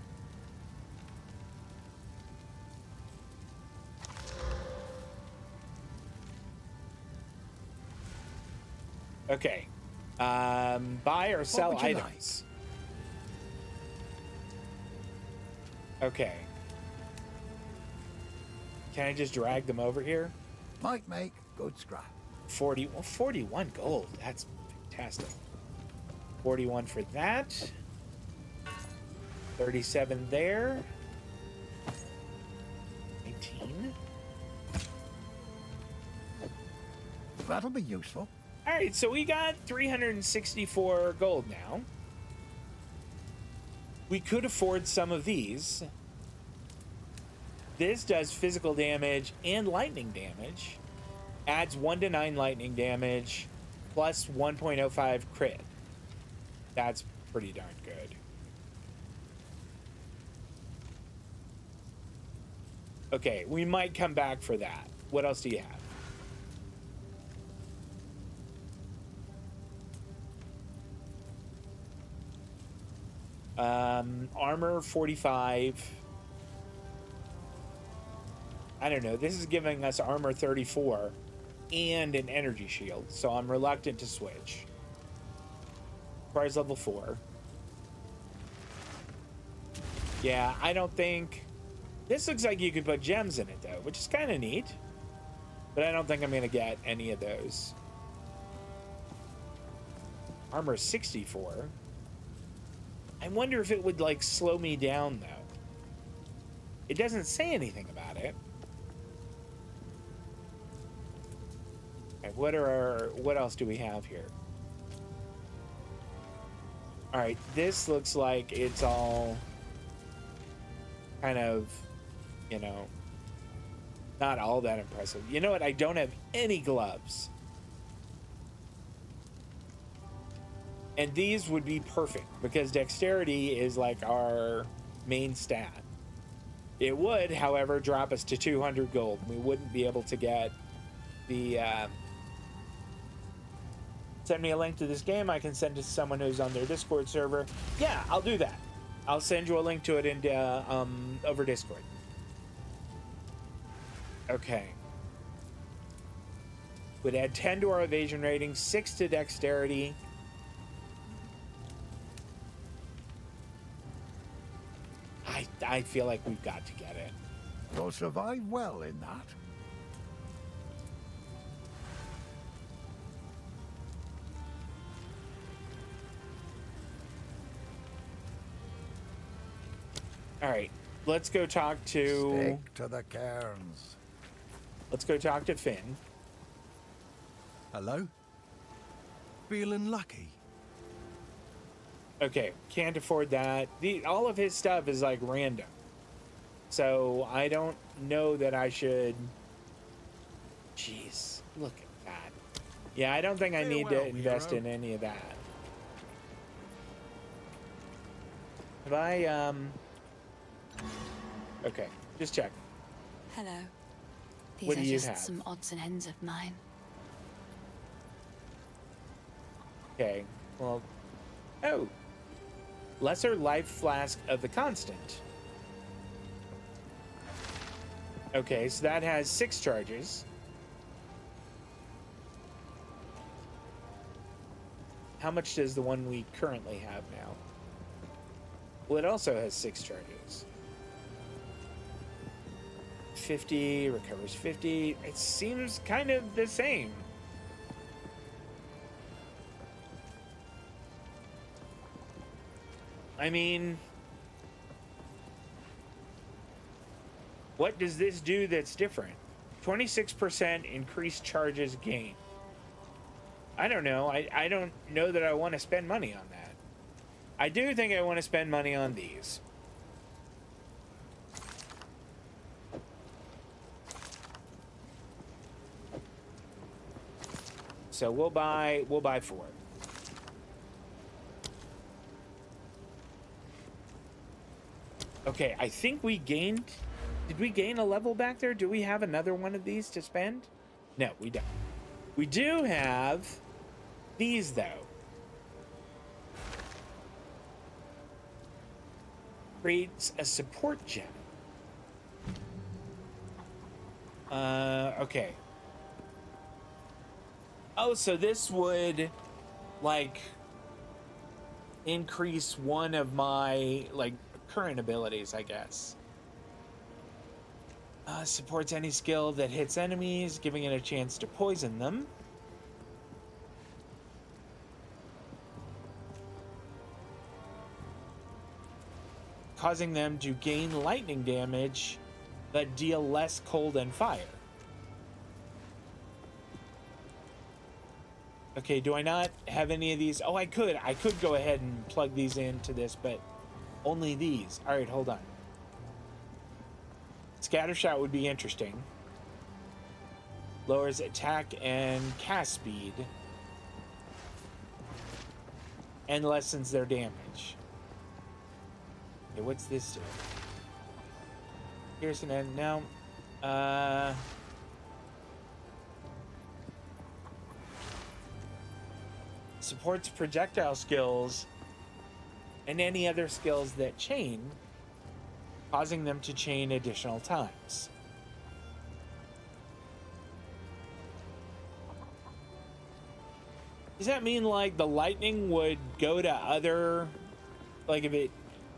Okay. Buy or sell items. Okay. Can I just drag them over here?
Might make good scrap.
41 gold. That's fantastic. 41 for that. 37 there. 19.
That'll be useful.
All right, so we got 364 gold now. We could afford some of these. This does physical damage and lightning damage. Adds 1 to 9 lightning damage, plus 1.05 crit. That's pretty darn good. Okay, we might come back for that. What else do you have? Armor 45. I don't know. This is giving us armor 34 and an energy shield, so I'm reluctant to switch. Requires level 4. Yeah, I don't think... This looks like you could put gems in it, though, which is kind of neat. But I don't think I'm going to get any of those. Armor 64. I wonder if it would, like, slow me down, though. It doesn't say anything about it. Okay, what else do we have here? All right, this looks like it's all kind of, you know, not all that impressive. You know what? I don't have any gloves. And these would be perfect because dexterity is like our main stat. It would, however, drop us to 200 gold. We wouldn't be able to get the... Send me a link to this game. I can send it to someone who's on their Discord server. Yeah, I'll do that. I'll send you a link to it in over Discord. Okay. Would add 10 to our evasion rating, 6 to dexterity. I feel like we've got to get it.
You'll survive well in that.
All right, let's go talk to...
Stick to the cairns.
Let's go talk to Finn.
Hello? Feeling lucky?
Okay, can't afford that. All of his stuff is like random. So I don't know that I should... Jeez, look at that. Yeah, I don't think I need to invest in any of that. Have I, Okay, just check.
Hello. These
What do
are
you
just
have?
some odds and ends of mine.
Okay, well... Oh! Lesser Life Flask of the Constant. Okay, so that has 6 charges. How much does the one we currently have now? Well, it also has 6 charges. 50, recovers 50. It seems kind of the same. I mean, what does this do that's different? 26% increased charges gain. I don't know. I don't know that I want to spend money on that. I do think I want to spend money on these. So we'll buy 4. Okay, I think we gained... Did we gain a level back there? Do we have another one of these to spend? No, we don't. We do have these, though. Creates a support gem. Okay. Oh, so this would, like, increase one of my, like, current abilities, I guess. Supports any skill that hits enemies, giving it a chance to poison them. Causing them to gain lightning damage that deal less cold and fire. Okay, do I not have any of these? Oh, I could go ahead and plug these into this, but only these. All right, hold on. Scattershot would be interesting. Lowers attack and cast speed. And lessens their damage. Okay, what's this do? Here's an end. No. Supports projectile skills and any other skills that chain, causing them to chain additional times. Does that mean like the lightning would go to other, like if it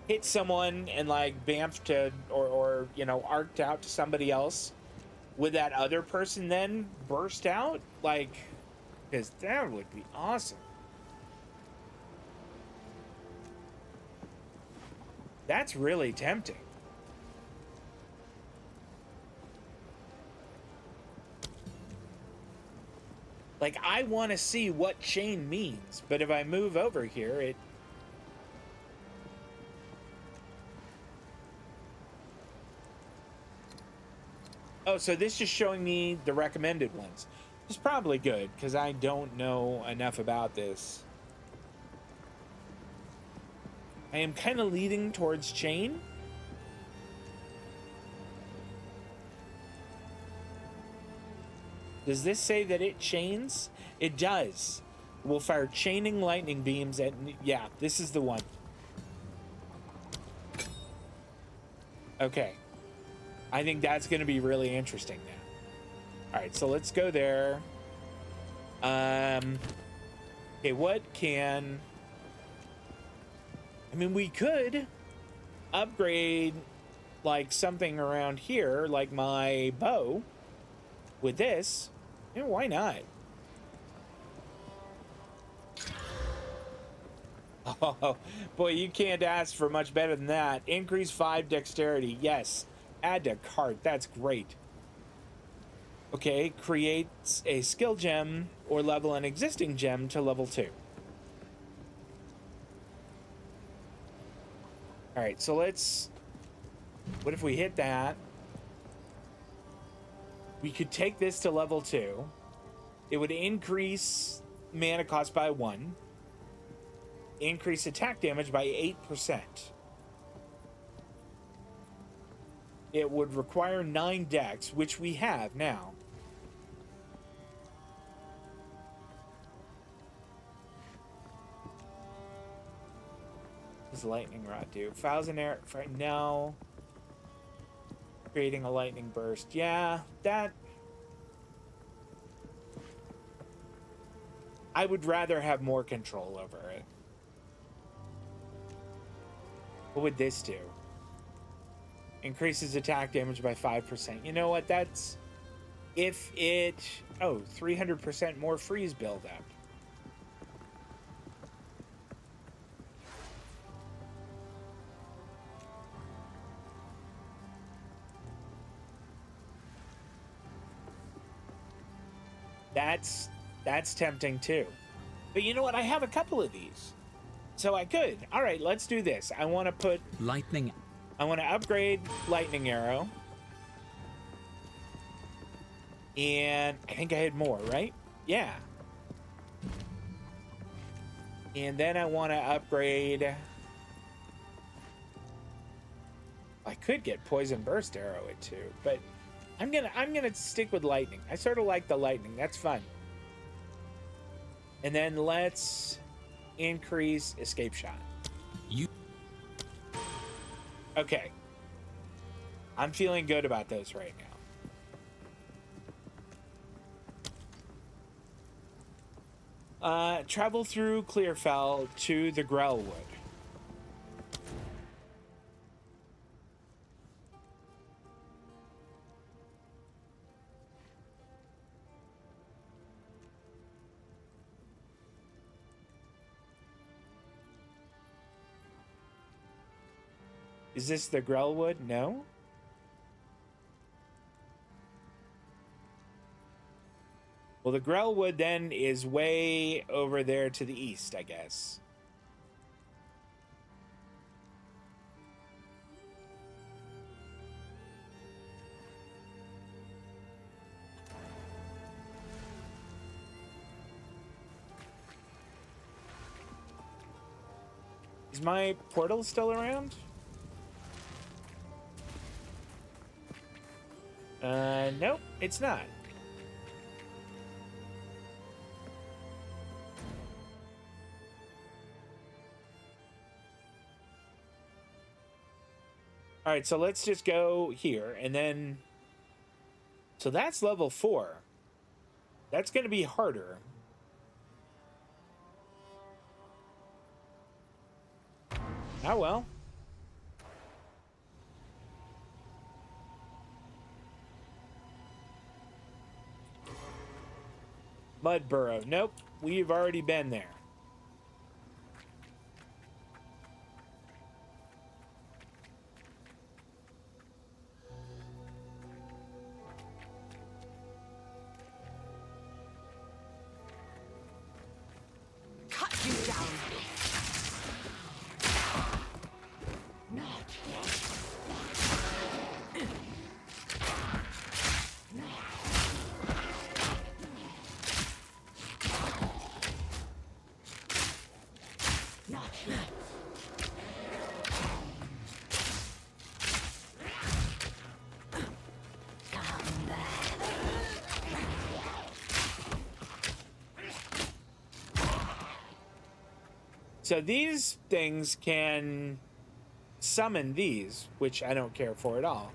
hit someone and like bamfed to or you know arced out to somebody else, would that other person then burst out? Like, because that would be awesome. That's really tempting. Like, I want to see what chain means, but if I move over here, it... Oh, so this is showing me the recommended ones. It's probably good, because I don't know enough about this. I am kind of leading towards chain. Does this say that it chains? It does. We'll fire chaining lightning beams at... Yeah, this is the one. Okay. I think that's going to be really interesting now. All right, so let's go there. Okay, what can... I mean, we could upgrade, like, something around here, like my bow, with this. Yeah, why not? Oh, boy, you can't ask for much better than that. Increase 5 dexterity. Yes. Add to cart. That's great. Okay, creates a skill gem or level an existing gem to level 2. All right, so let's... What if we hit that? We could take this to level 2. It would increase mana cost by 1. Increase attack damage by 8%. It would require 9 dex, which we have now. What does lightning rod do? 1,000 air right now. Creating a lightning burst. Yeah, that... I would rather have more control over it. What would this do? Increases attack damage by 5%. You know what? That's... If it... Oh, 300% more freeze buildup. That's tempting too. But you know what? I have a couple of these. So I could. All right, let's do this. I want to put...
Lightning.
I want to upgrade lightning arrow. And I think I had more, right? Yeah. And then I want to upgrade... I could get poison burst arrow it too, but I'm gonna stick with lightning. I sort of like the lightning. That's fun. And then let's increase escape shot. Okay. I'm feeling good about those right now. Travel through Clearfell to the Grellwood. Is this the Grellwood? No? Well, the Grellwood then is way over there to the east, I guess. Is my portal still around? Nope, it's not. All right, so let's just go here and then... So that's level 4. That's going to be harder. Oh, well. Mud Burrow. Nope, we've already been there.
Cut you down.
So these things can summon these, which I don't care for at all.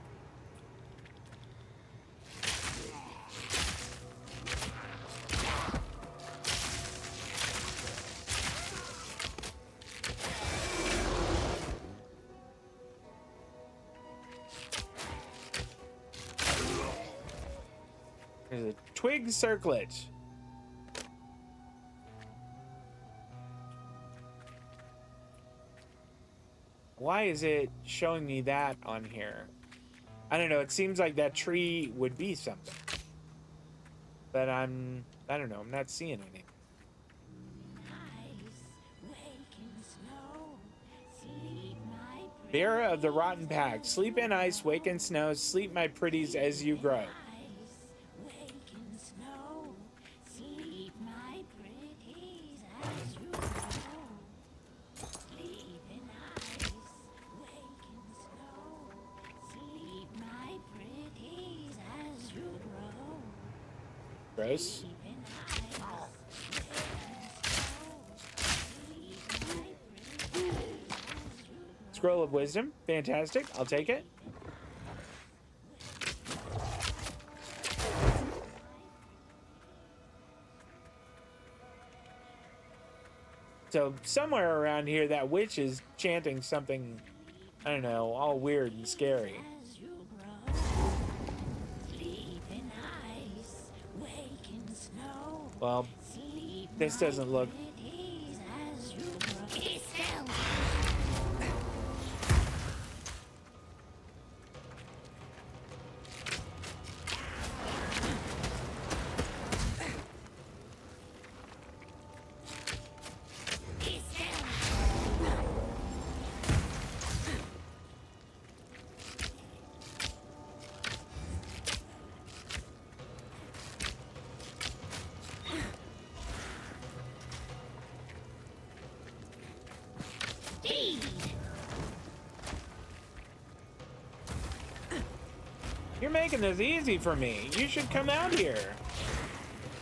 There's a twig circlet. Why is it showing me that on here? I don't know. It seems like that tree would be something. But I don't know. I'm not seeing anything. Bearer of the Rotten Pack, sleep in ice, wake in snow, sleep my pretties as you grow. Gross. Scroll of Wisdom. Fantastic. I'll take it. So somewhere around here, that witch is chanting something, I don't know, all weird and scary. Well, this doesn't look... You're making this easy for me. You should come out here.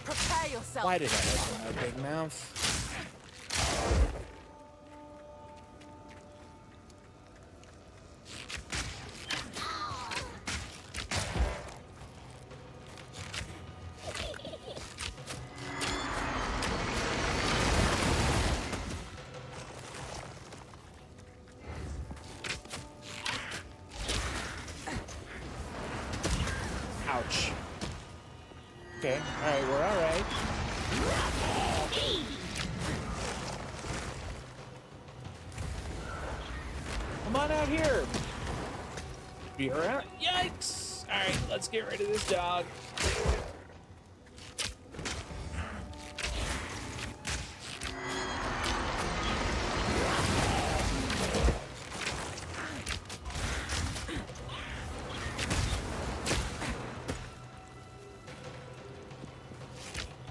Prepare yourself.
Why did I open my big mouth? Ouch. Okay, alright, we're alright. Come on out here. Be around. Yikes! Alright, let's get rid of this dog.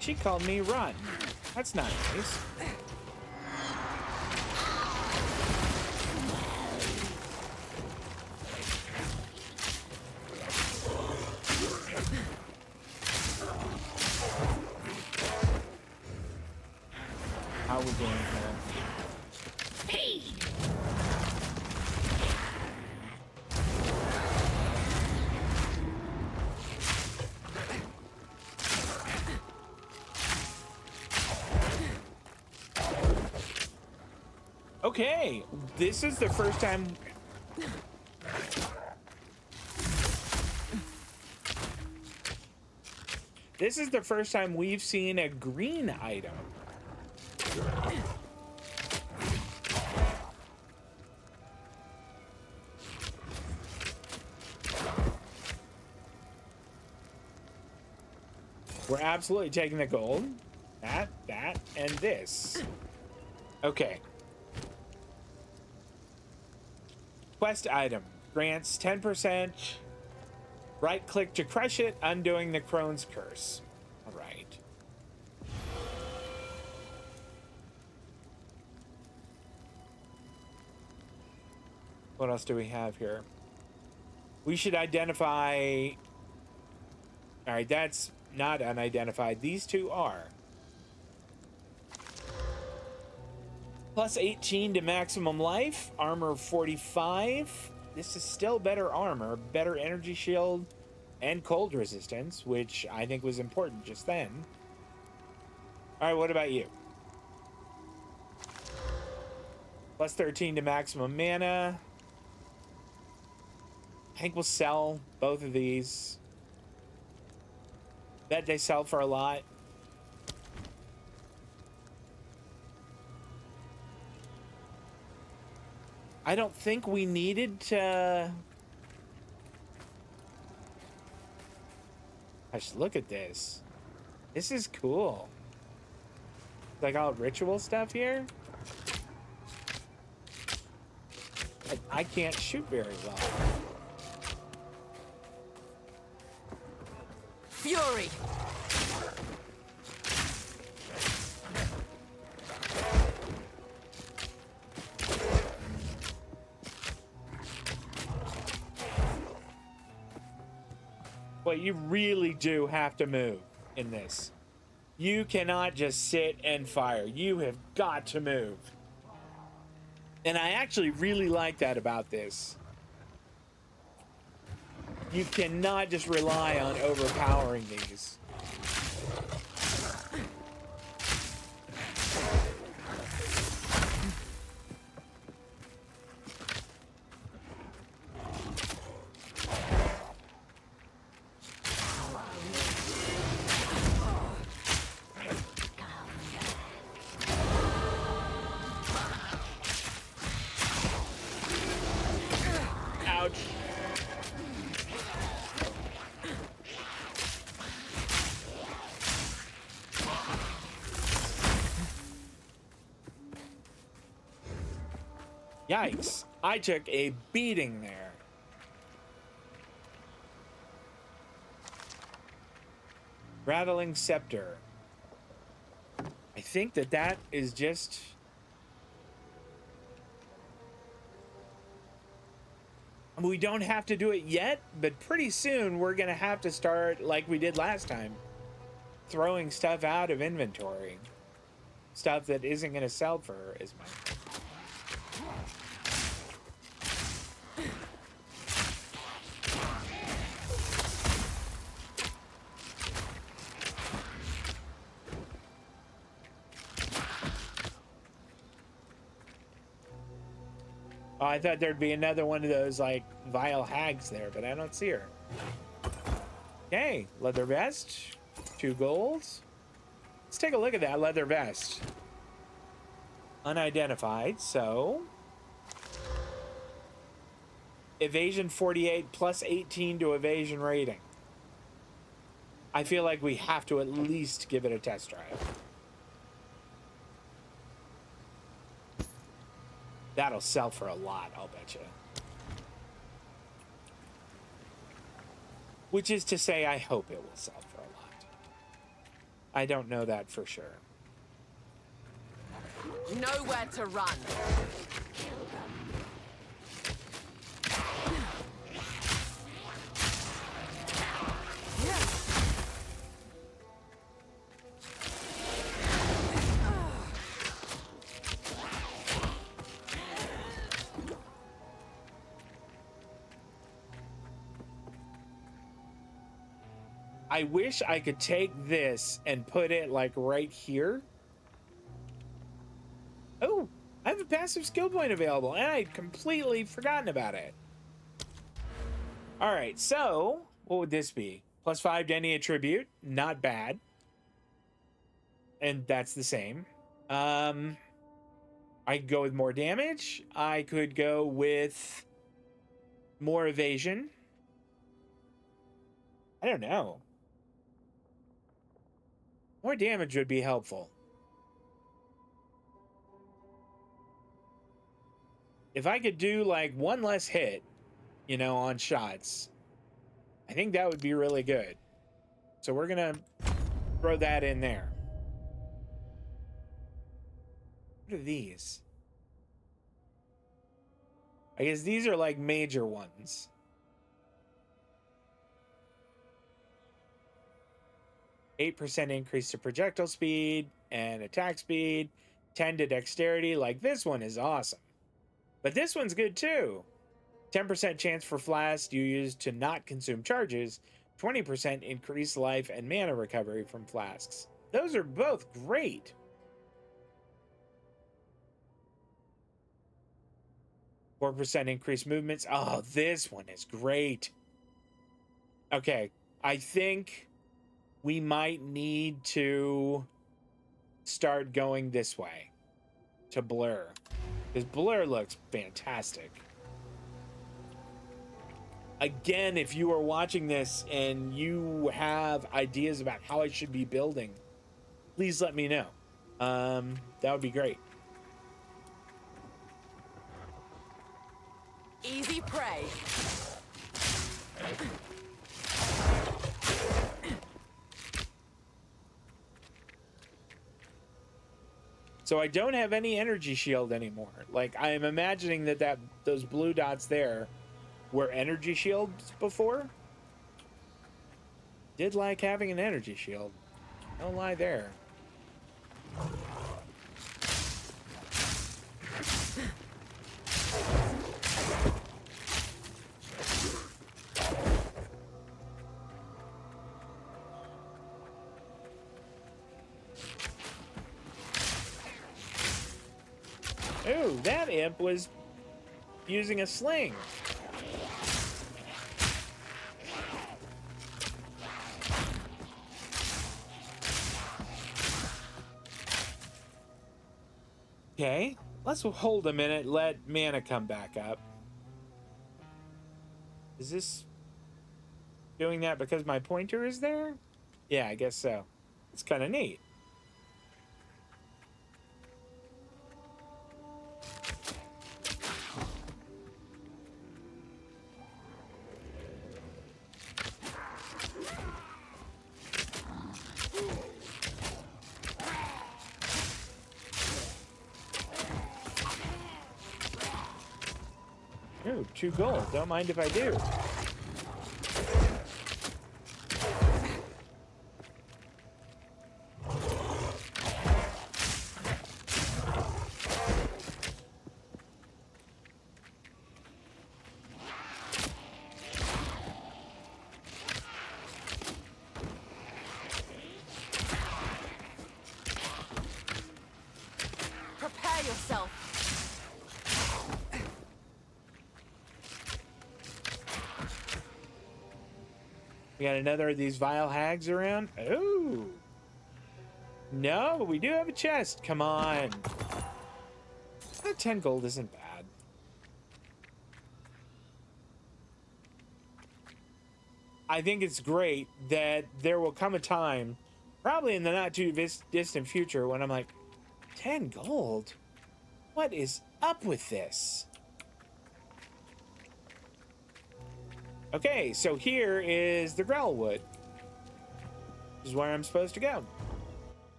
She called me run. That's not nice. How are we doing here? Okay, this is the first time. This is the first time we've seen a green item. We're absolutely taking the gold. That, and this. Okay. Quest item. Grants 10%. Right click to crush it, undoing the Crone's Curse. All right. What else do we have here? We should identify... All right, that's not unidentified. These two are. Plus 18 to maximum life, armor 45. This is still better armor, better energy shield, and cold resistance, which I think was important just then. All right, what about you? Plus 13 to maximum mana. I think we'll sell both of these. Bet they sell for a lot. I don't think we needed to... Gosh, look at this. This is cool. Like all ritual stuff here. I can't shoot very well.
Fury!
But you really do have to move in this. You cannot just sit and fire. You have got to move. And I actually really like that about this. You cannot just rely on overpowering these. Ouch. Yikes. I took a beating there. Rattling Scepter. I think that is just... We don't have to do it yet, but pretty soon we're going to have to start, like we did last time, throwing stuff out of inventory. Stuff that isn't going to sell for as much. Oh, I thought there'd be another one of those, like, vile hags there, but I don't see her. Okay, leather vest, 2 golds. Let's take a look at that leather vest. Unidentified, so... Evasion 48 plus 18 to evasion rating. I feel like we have to at least give it a test drive. That'll sell for a lot, I'll bet you. Which is to say, I hope it will sell for a lot. I don't know that for sure.
Nowhere to run.
I wish I could take this and put it like right here. Oh, I have a passive skill point available and I'd completely forgotten about it. All right, so what would this be? Plus 5 to any attribute, not bad. And that's the same. I could go with more damage. I could go with more evasion. I don't know. More damage would be helpful. If I could do like 1 less hit, you know, on shots, I think that would be really good. So we're gonna throw that in there. What are these? I guess these are like major ones. %8 increase to projectile speed and attack speed, 10 to dexterity. Like, this one is awesome. But this one's good too. 10% chance for flasks you use to not consume charges. 20% increased life and mana recovery from flasks. Those are both great. %4 increased movements. Oh, this one is great. Okay, I think we might need to start going this way to Blur, because Blur looks fantastic. Again, if you are watching this and you have ideas about how I should be building, please let me know. That would be great.
Easy prey.
So I don't have any energy shield anymore. Like, I am imagining that those blue dots there were energy shields before. Did like having an energy shield. Don't lie there. Ooh, that imp was using a sling. Okay, let's hold a minute, let mana come back up. Is this doing that because my pointer is there? Yeah, I guess so. It's kind of neat. Ooh, 2 gold. Don't mind if I do.
Prepare yourself.
We got another of these vile hags around. Ooh. No, but we do have a chest. Come on. That 10 gold isn't bad. I think it's great that there will come a time, probably in the not too distant future, when I'm like, 10 gold? What is up with this? Okay, so here is the Grellwood. This is where I'm supposed to go.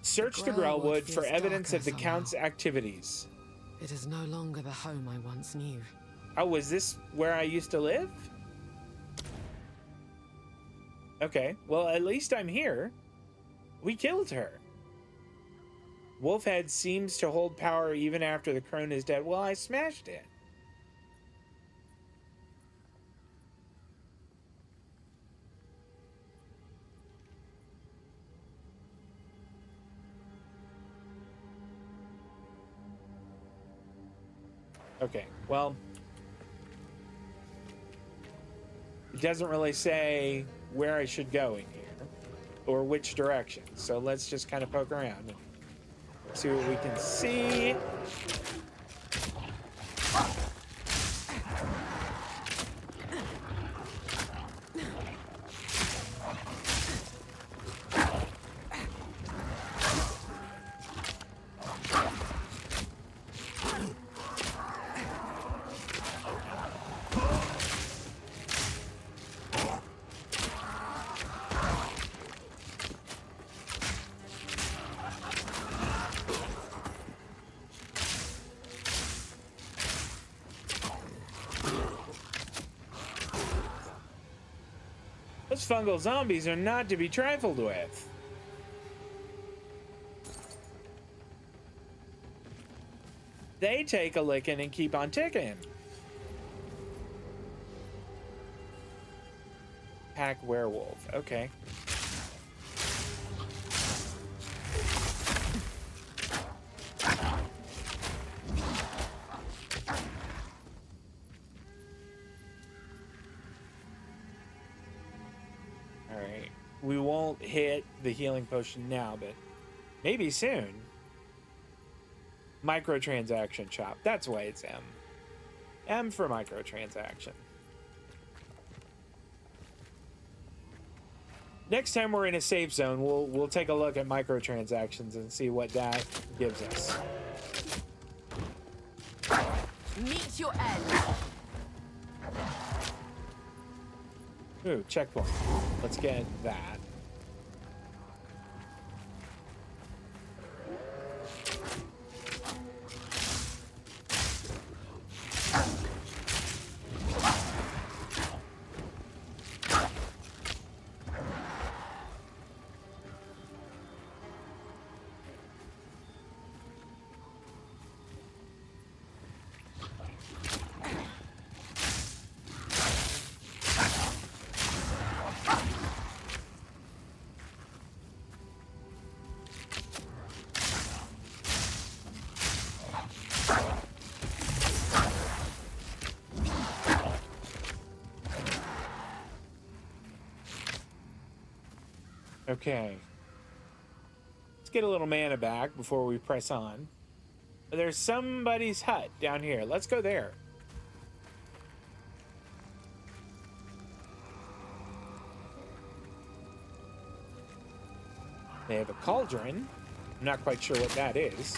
Search the Grellwood for evidence of the Count's activities.
It is no longer the home I once knew.
Oh, was this where I used to live? Okay, well, at least I'm here. We killed her. Wolfhead seems to hold power even after the crone is dead. Well, I smashed it. Okay, well, it doesn't really say where I should go in here or which direction. So let's just kind of poke around and see what we can see. Those fungal zombies are not to be trifled with. They take a licking and keep on ticking. Pack werewolf. Okay. Alright. We won't hit the healing potion now, but maybe soon. Microtransaction shop. That's why it's M. M for microtransaction. Next time we're in a safe zone, we'll take a look at microtransactions and see what that gives us.
Meet your end.
Ooh, checkpoint. Let's get that. Okay. Let's get a little mana back before we press on. There's somebody's hut down here. Let's go there. They have a cauldron. I'm not quite sure what that is.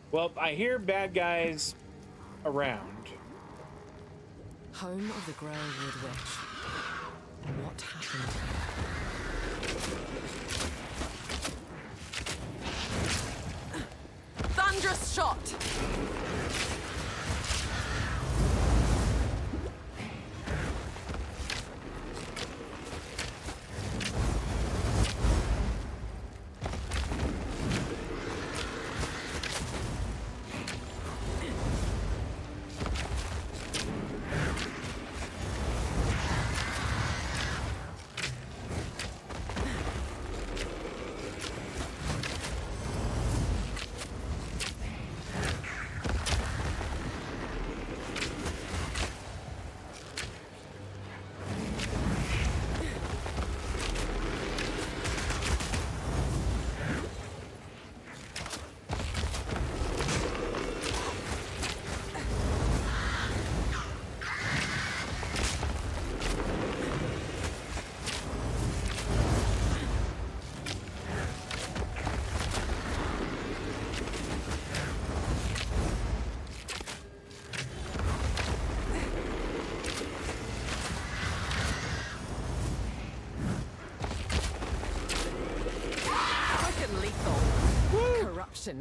Well, I hear bad guys around.
Home of the Grailwood Witch. What happened? Thunderous shot!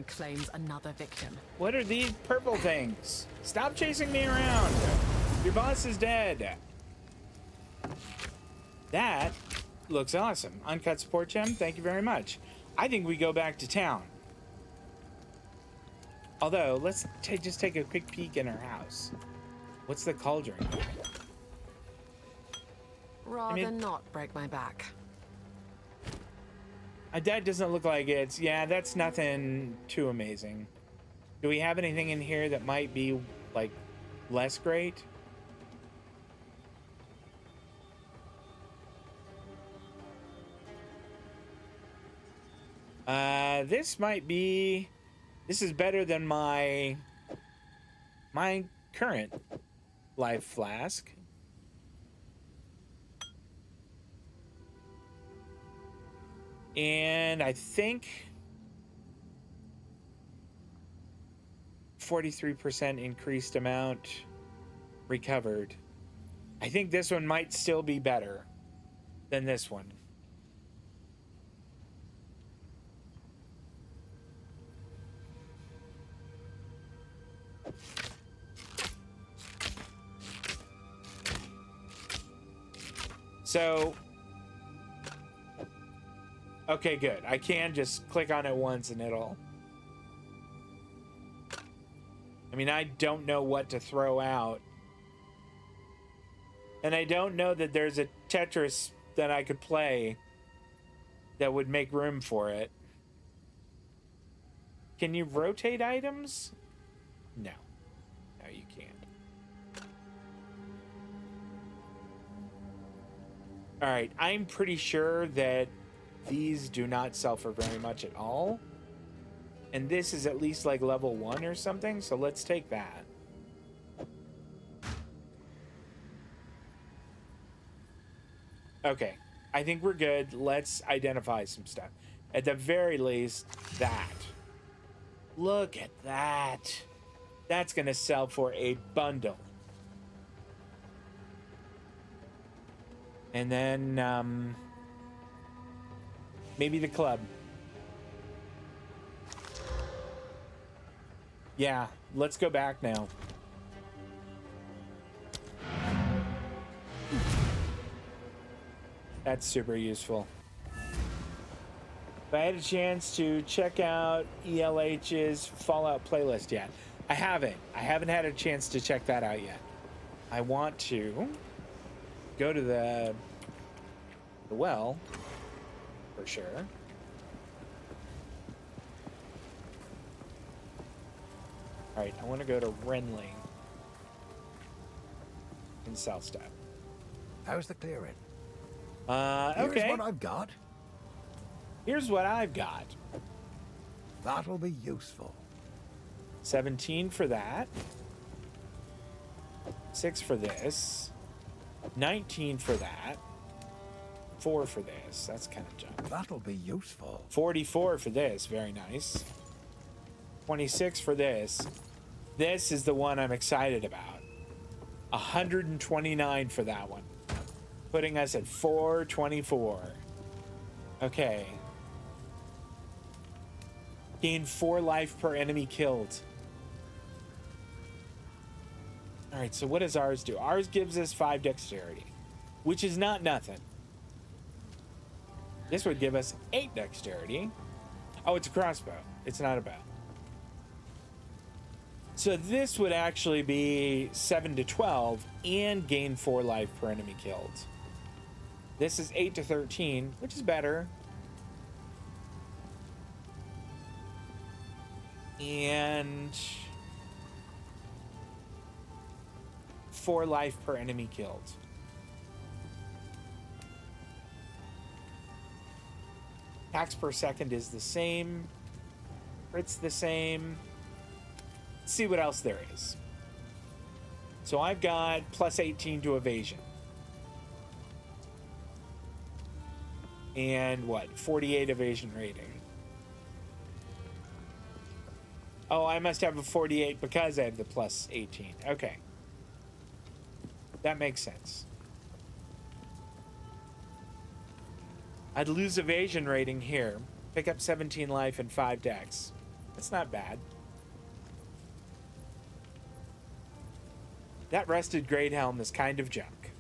Claims another victim.
What are these purple things? Stop chasing me around. Your boss is dead. That looks awesome. Uncut support gem, thank you very much. I think we go back to town. Although, let's just take a quick peek in our house. What's the cauldron?
Rather not break my back.
That doesn't look like it's... Yeah, that's nothing too amazing. Do we have anything in here that might be, like, less great? This might be... This is better than my current life flask. And I think 43% increased amount recovered. I think this one might still be better than this one. So, okay, good. I can just click on it once and it'll... I mean, I don't know what to throw out. And I don't know that there's a Tetris that I could play that would make room for it. Can you rotate items? No. No, you can't. All right, I'm pretty sure that these do not sell for very much at all. And this is at least like level 1 or something, so let's take that. Okay, I think we're good. Let's identify some stuff. At the very least, that. Look at that. That's gonna sell for a bundle. And then, maybe the club. Yeah, let's go back now. That's super useful. If I had a chance to check out ELH's Fallout playlist yet. I haven't. I haven't had a chance to check that out yet. I want to go to the well, for sure. All right, I want to go to Renly in Southstep.
How's the clearing?
Okay.
Here's what I've got.
Here's what I've got.
That'll be useful.
17 for that. 6 for this. 19 for that. 4 for this. That's kind of junk.
That'll be useful.
44 for this. Very nice. 26 for this. This is the one I'm excited about. 129 for that one. Putting us at 424. Okay. Gain 4 life per enemy killed. Alright, so what does ours do? Ours gives us 5 dexterity, which is not nothing. This would give us 8 dexterity. Oh, it's a crossbow. It's not a bow. So this would actually be 7 to 12 and gain 4 life per enemy killed. This is 8 to 13, which is better. And 4 life per enemy killed. Attacks per second is the same. Crit's the same. Let's see what else there is. So I've got plus 18 to evasion. And what? 48 evasion rating. Oh, I must have a 48 because I have the plus 18. Okay. That makes sense. I'd lose evasion rating here. Pick up 17 life and 5 dex. That's not bad. That rusted great helm is kind of junk.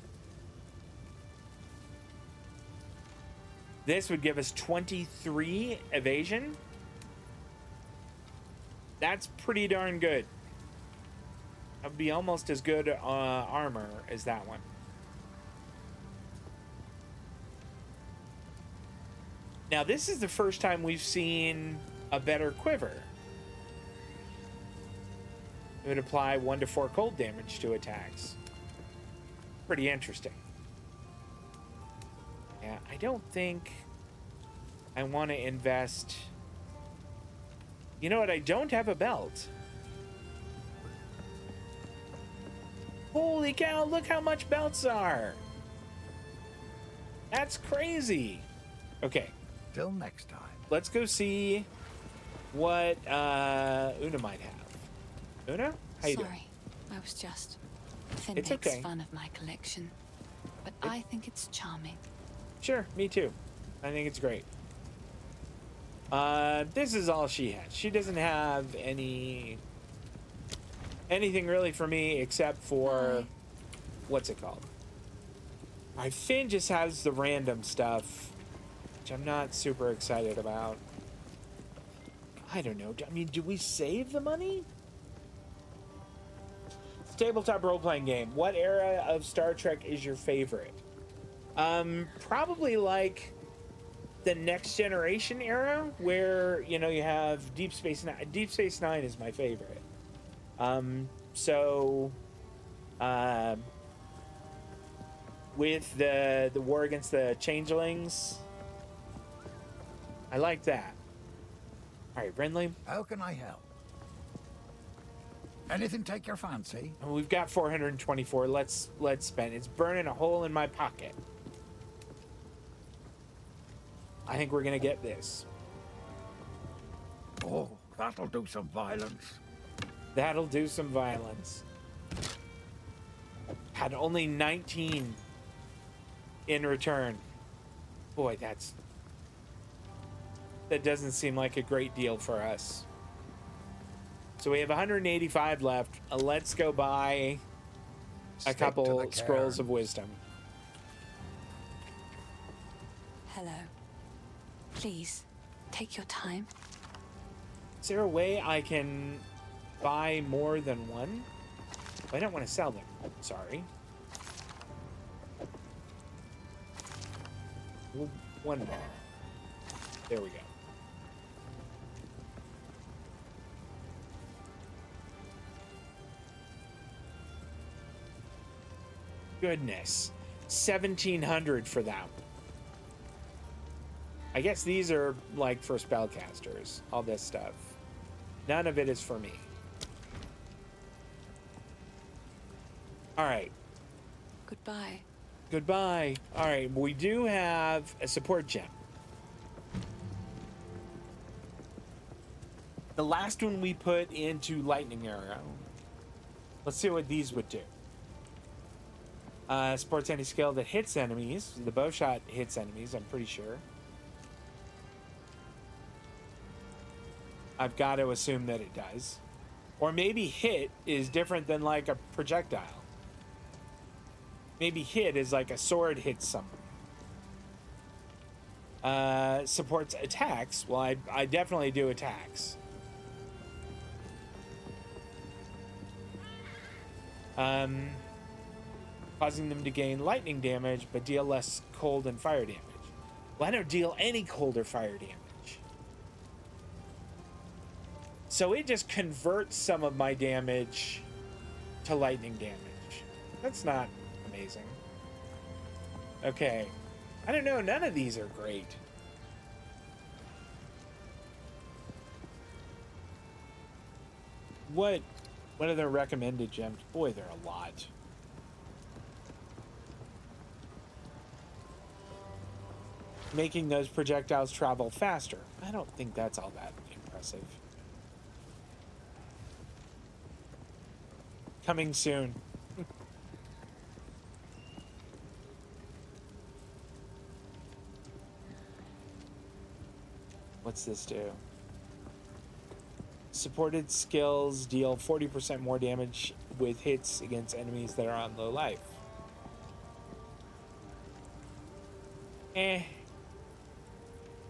This would give us 23 evasion. That's pretty darn good. That would be almost as good armor as that one. Now, this is the first time we've seen a better quiver. It would apply 1 to 4 cold damage to attacks. Pretty interesting. Yeah, I don't think I want to invest... You know what? I don't have a belt. Holy cow, look how much belts are. That's crazy. Okay.
Till next time.
Let's go see what Una might have. Una? How you doing?
Sorry, I was just... Finn
It's
makes
okay.
fun of my collection, but I think it's charming.
Sure, me too. I think it's great. This is all she has. She doesn't have anything really for me except for what's it called? My Finn just has the random stuff, which I'm not super excited about. I don't know. I mean, do we save the money? Tabletop role-playing game. What era of Star Trek is your favorite? Probably like the Next Generation era, where you know you have Deep Space Nine. Deep Space Nine is my favorite. With the war against the changelings, I like that. All right, Renly.
How can I help? Anything take your fancy?
We've got 424. Let's spend. It's burning a hole in my pocket. I think we're gonna get this.
Oh, that'll do some violence.
That'll do some violence. Had only 19 in return. Boy, that doesn't seem like a great deal for us. So we have 185 left. Let's go buy a couple scrolls of wisdom.
Hello. Please, take your time.
Is there a way I can buy more than one? I don't want to sell them. Sorry. One more. There we go. Goodness. 1,700 for that. I guess these are like for spellcasters. All this stuff. None of it is for me. Alright.
Goodbye.
Goodbye. Alright, we do have a support gem. The last one we put into Lightning Arrow. Let's see what these would do. Supports any skill that hits enemies. The bow shot hits enemies, I'm pretty sure. I've got to assume that it does. Or maybe hit is different than like a projectile. Maybe hit is like a sword hits something. Supports attacks. Well, I definitely do attacks. Causing them to gain lightning damage, but deal less cold and fire damage. Well, I don't deal any cold or fire damage. So it just converts some of my damage to lightning damage. That's not amazing. Okay. I don't know, none of these are great. What are the recommended gems? Boy, there are a lot. Making those projectiles travel faster. I don't think that's all that impressive. Coming soon. What's this do? Supported skills deal 40% more damage with hits against enemies that are on low life.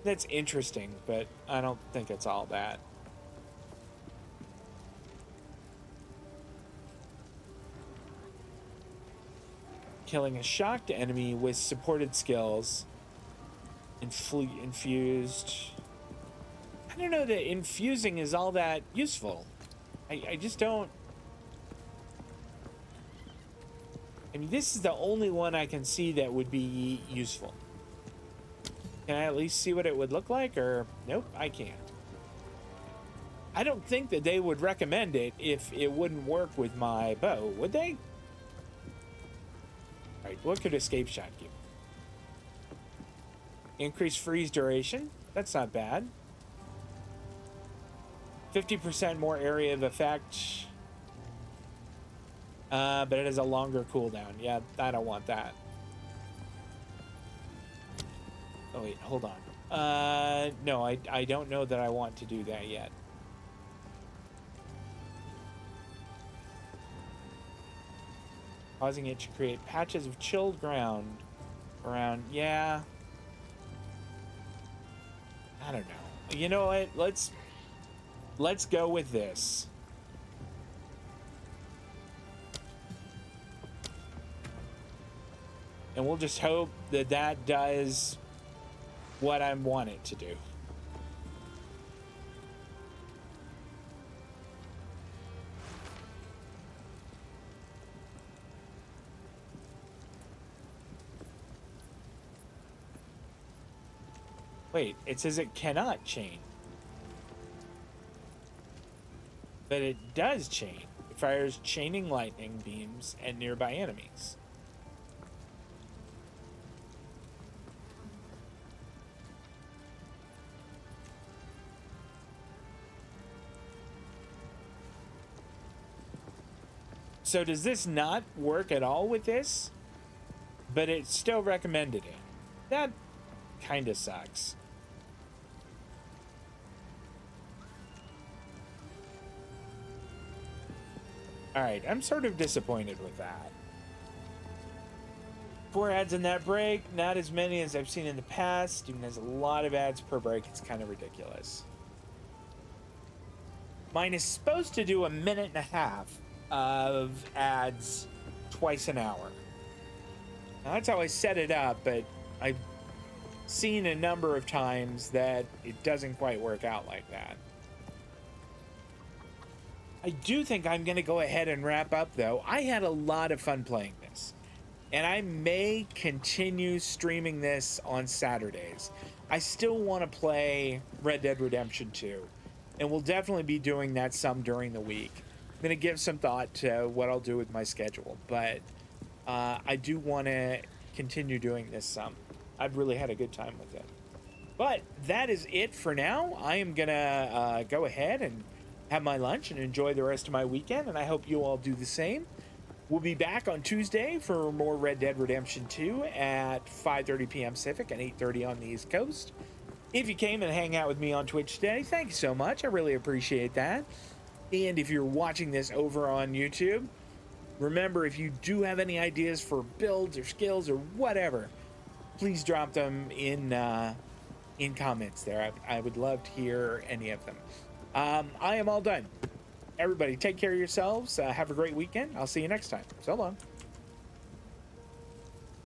That's interesting, but I don't think it's all that. Killing a shocked enemy with supported skills. Infused. I don't know that infusing is all that useful. I just don't. I mean, this is the only one I can see that would be useful. Can I at least see what it would look like, or nope, I can't. I don't think that they would recommend it if it wouldn't work with my bow, would they? All right, what could escape shot give? Increased freeze duration. That's not bad. 50% more area of effect. But it has a longer cooldown. Yeah, I don't want that. Oh wait, hold on. No, I don't know that I want to do that yet. Causing it to create patches of chilled ground around, yeah. I don't know. You know what? Let's go with this. And we'll just hope that that does what I want it to do. Wait, it says it cannot chain. But it does chain. It fires chaining lightning beams at nearby enemies. So does this not work at all with this? But it still recommended it. That kind of sucks. Alright, I'm sort of disappointed with that. 4 ads in that break, not as many as I've seen in the past. Steven has a lot of ads per break. It's kind of ridiculous. Mine is supposed to do 1.5 minutes of ads twice an hour. Now, that's how I set it up, but I've seen a number of times that it doesn't quite work out like that. I do think I'm going to go ahead and wrap up, though. I had a lot of fun playing this, and I may continue streaming this on Saturdays. I still want to play Red Dead Redemption 2, and we'll definitely be doing that some during the week. I'm going to give some thought to what I'll do with my schedule, but I do want to continue doing this some. I've really had a good time with it. But that is it for now. I am going to go ahead and have my lunch and enjoy the rest of my weekend, and I hope you all do the same. We'll be back on Tuesday for more Red Dead Redemption 2 at 5:30 p.m. Pacific and 8:30 on the East Coast. If you came and hang out with me on Twitch today, thank you so much. I really appreciate that. And if you're watching this over on YouTube, remember, if you do have any ideas for builds or skills or whatever, please drop them in comments there. I would love to hear any of them. I am all done. Everybody, take care of yourselves. Have a great weekend. I'll see you next time. So long.